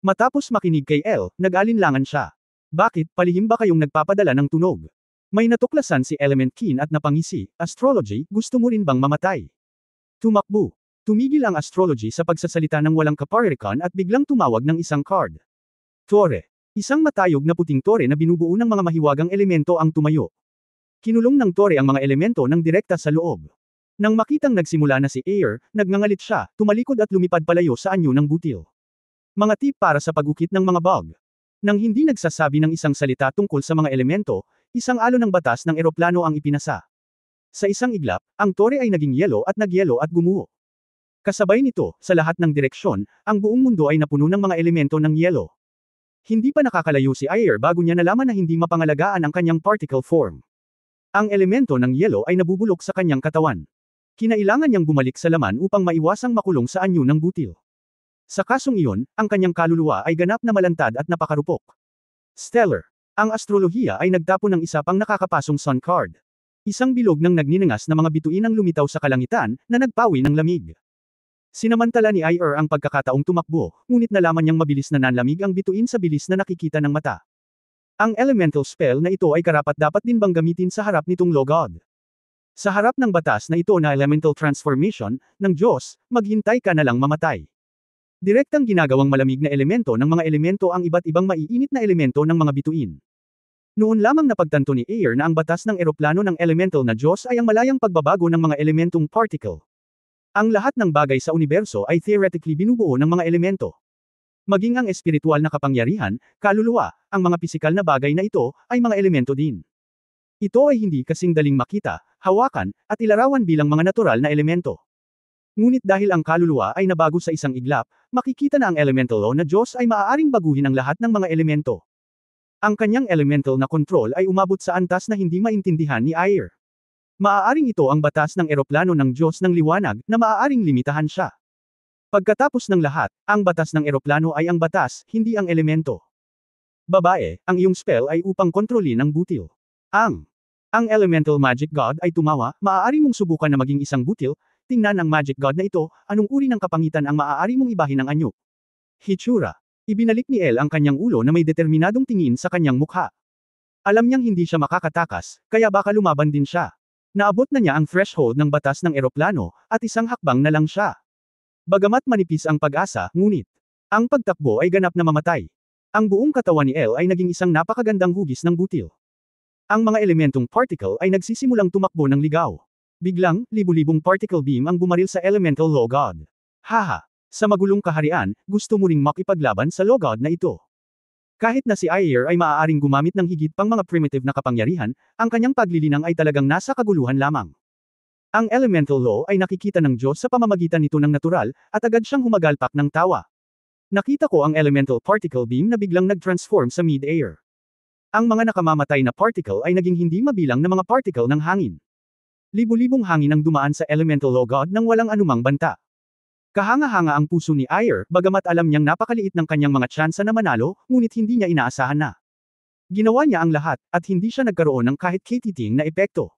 Matapos makinig kay L, nag-alinlangan siya. Bakit, palihim ba kayong nagpapadala ng tunog? May natuklasan si Element Keen at napangisi, astrology, gusto mo rin bang mamatay? Tumakbo. Tumigil ang astrology sa pagsasalita ng walang kaparirikan at biglang tumawag ng isang card. Tore. Isang matayog na puting tore na binubuo ng mga mahiwagang elemento ang tumayo. Kinulong ng tore ang mga elemento ng direkta sa loob. Nang makitang nagsimula na si Ayer, nagngangalit siya, tumalikod at lumipad palayo sa anyo ng butil. Mga tip para sa pag-ukit ng mga bug. Nang hindi nagsasabi ng isang salita tungkol sa mga elemento, isang alon ng batas ng eroplano ang ipinasa. Sa isang iglap, ang tore ay naging yelo at nagyelo at gumuho. Kasabay nito, sa lahat ng direksyon, ang buong mundo ay napuno ng mga elemento ng yelo. Hindi pa nakakalayo si Ayer bago niya nalaman na hindi mapangalagaan ang kanyang particle form. Ang elemento ng yelo ay nabubulok sa kanyang katawan. Kinailangan niyang bumalik sa laman upang maiwasang makulong sa anyo ng butil. Sa kasong iyon, ang kanyang kaluluwa ay ganap na malantad at napakarupok. Stellar. Ang astrolohiya ay nagtapon ng isa pang nakakapasong sun card. Isang bilog ng nagninangas na mga bituin ang lumitaw sa kalangitan, na nagpawi ng lamig. Sinamantala ni Ayer ang pagkakataong tumakbo, ngunit nalaman niyang mabilis na nanlamig ang bituin sa bilis na nakikita ng mata. Ang elemental spell na ito ay karapat-dapat din bang gamitin sa harap nitong Logod? Sa harap ng batas na ito na elemental transformation, ng Diyos, maghintay ka na lang mamatay. Direktang ginagawang malamig na elemento ng mga elemento ang iba't ibang maiinit na elemento ng mga bituin. Noon lamang napagtanto ni Ayer na ang batas ng eroplano ng elemental na Diyos ay ang malayang pagbabago ng mga elementong particle. Ang lahat ng bagay sa universo ay theoretically binubuo ng mga elemento. Maging ang espiritual na kapangyarihan, kaluluwa, ang mga pisikal na bagay na ito, ay mga elemento din. Ito ay hindi kasing daling makita, hawakan, at ilarawan bilang mga natural na elemento. Ngunit dahil ang kaluluwa ay nabago sa isang iglap, makikita na ang elemental law na Diyos ay maaaring baguhin ang lahat ng mga elemento. Ang kanyang elemental na control ay umabot sa antas na hindi maintindihan ni Ayer. Maaaring ito ang batas ng eroplano ng Diyos ng liwanag na maaaring limitahan siya. Pagkatapos ng lahat, ang batas ng eroplano ay ang batas, hindi ang elemento. Babae, ang iyong spell ay upang kontrolin ang butil. Ang elemental magic god ay tumawa, maaari mong subukan na maging isang butil. Tingnan ang magic god na ito, anong uri ng kapangitan ang maaari mong ibahin ng anyo. Hitsura. Ibinalik ni El ang kanyang ulo na may determinadong tingin sa kanyang mukha. Alam niyang hindi siya makakatakas, kaya baka lumaban din siya. Naabot na niya ang threshold ng batas ng eroplano, at isang hakbang na lang siya. Bagamat manipis ang pag-asa, ngunit, ang pagtakbo ay ganap na mamatay. Ang buong katawan ni El ay naging isang napakagandang hugis ng butil. Ang mga elementong particle ay nagsisimulang tumakbo ng ligaw. Biglang, libu-libong particle beam ang bumaril sa elemental law god. Haha! Sa magulong kaharian, gusto mo ring makipaglaban sa law god na ito. Kahit na si Ayer ay maaaring gumamit ng higit pang mga primitive na kapangyarihan, ang kanyang paglilinang ay talagang nasa kaguluhan lamang. Ang elemental law ay nakikita ng Diyos sa pamamagitan nito ng natural, at agad siyang humagalpak ng tawa. Nakita ko ang elemental particle beam na biglang nag-transform sa mid-air. Ang mga nakamamatay na particle ay naging hindi mabilang na mga particle ng hangin. Libu-libong hangin ang dumaan sa elemental law god nang walang anumang banta. Kahanga-hanga ang puso ni Ayer, bagamat alam niyang napakaliit ng kanyang mga tsansa na manalo, ngunit hindi niya inaasahan na. Ginawa niya ang lahat, at hindi siya nagkaroon ng kahit katiting na epekto.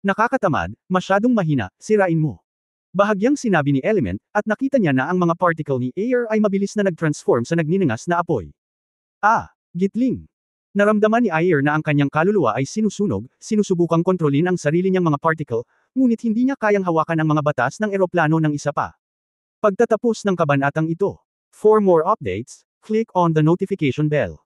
Nakakatamad, masyadong mahina, sirain mo. Bahagyang sinabi ni Element, at nakita niya na ang mga particle ni Ayer ay mabilis na nag-transform sa nagniningas na apoy. Gitling. Naramdaman ni Ayer na ang kanyang kaluluwa ay sinusunog, sinusubukang kontrolin ang sarili niyang mga particle, ngunit hindi niya kayang hawakan ang mga batas ng eroplano ng isa pa. Pagtatapos ng kabanatang ito. For more updates, click on the notification bell.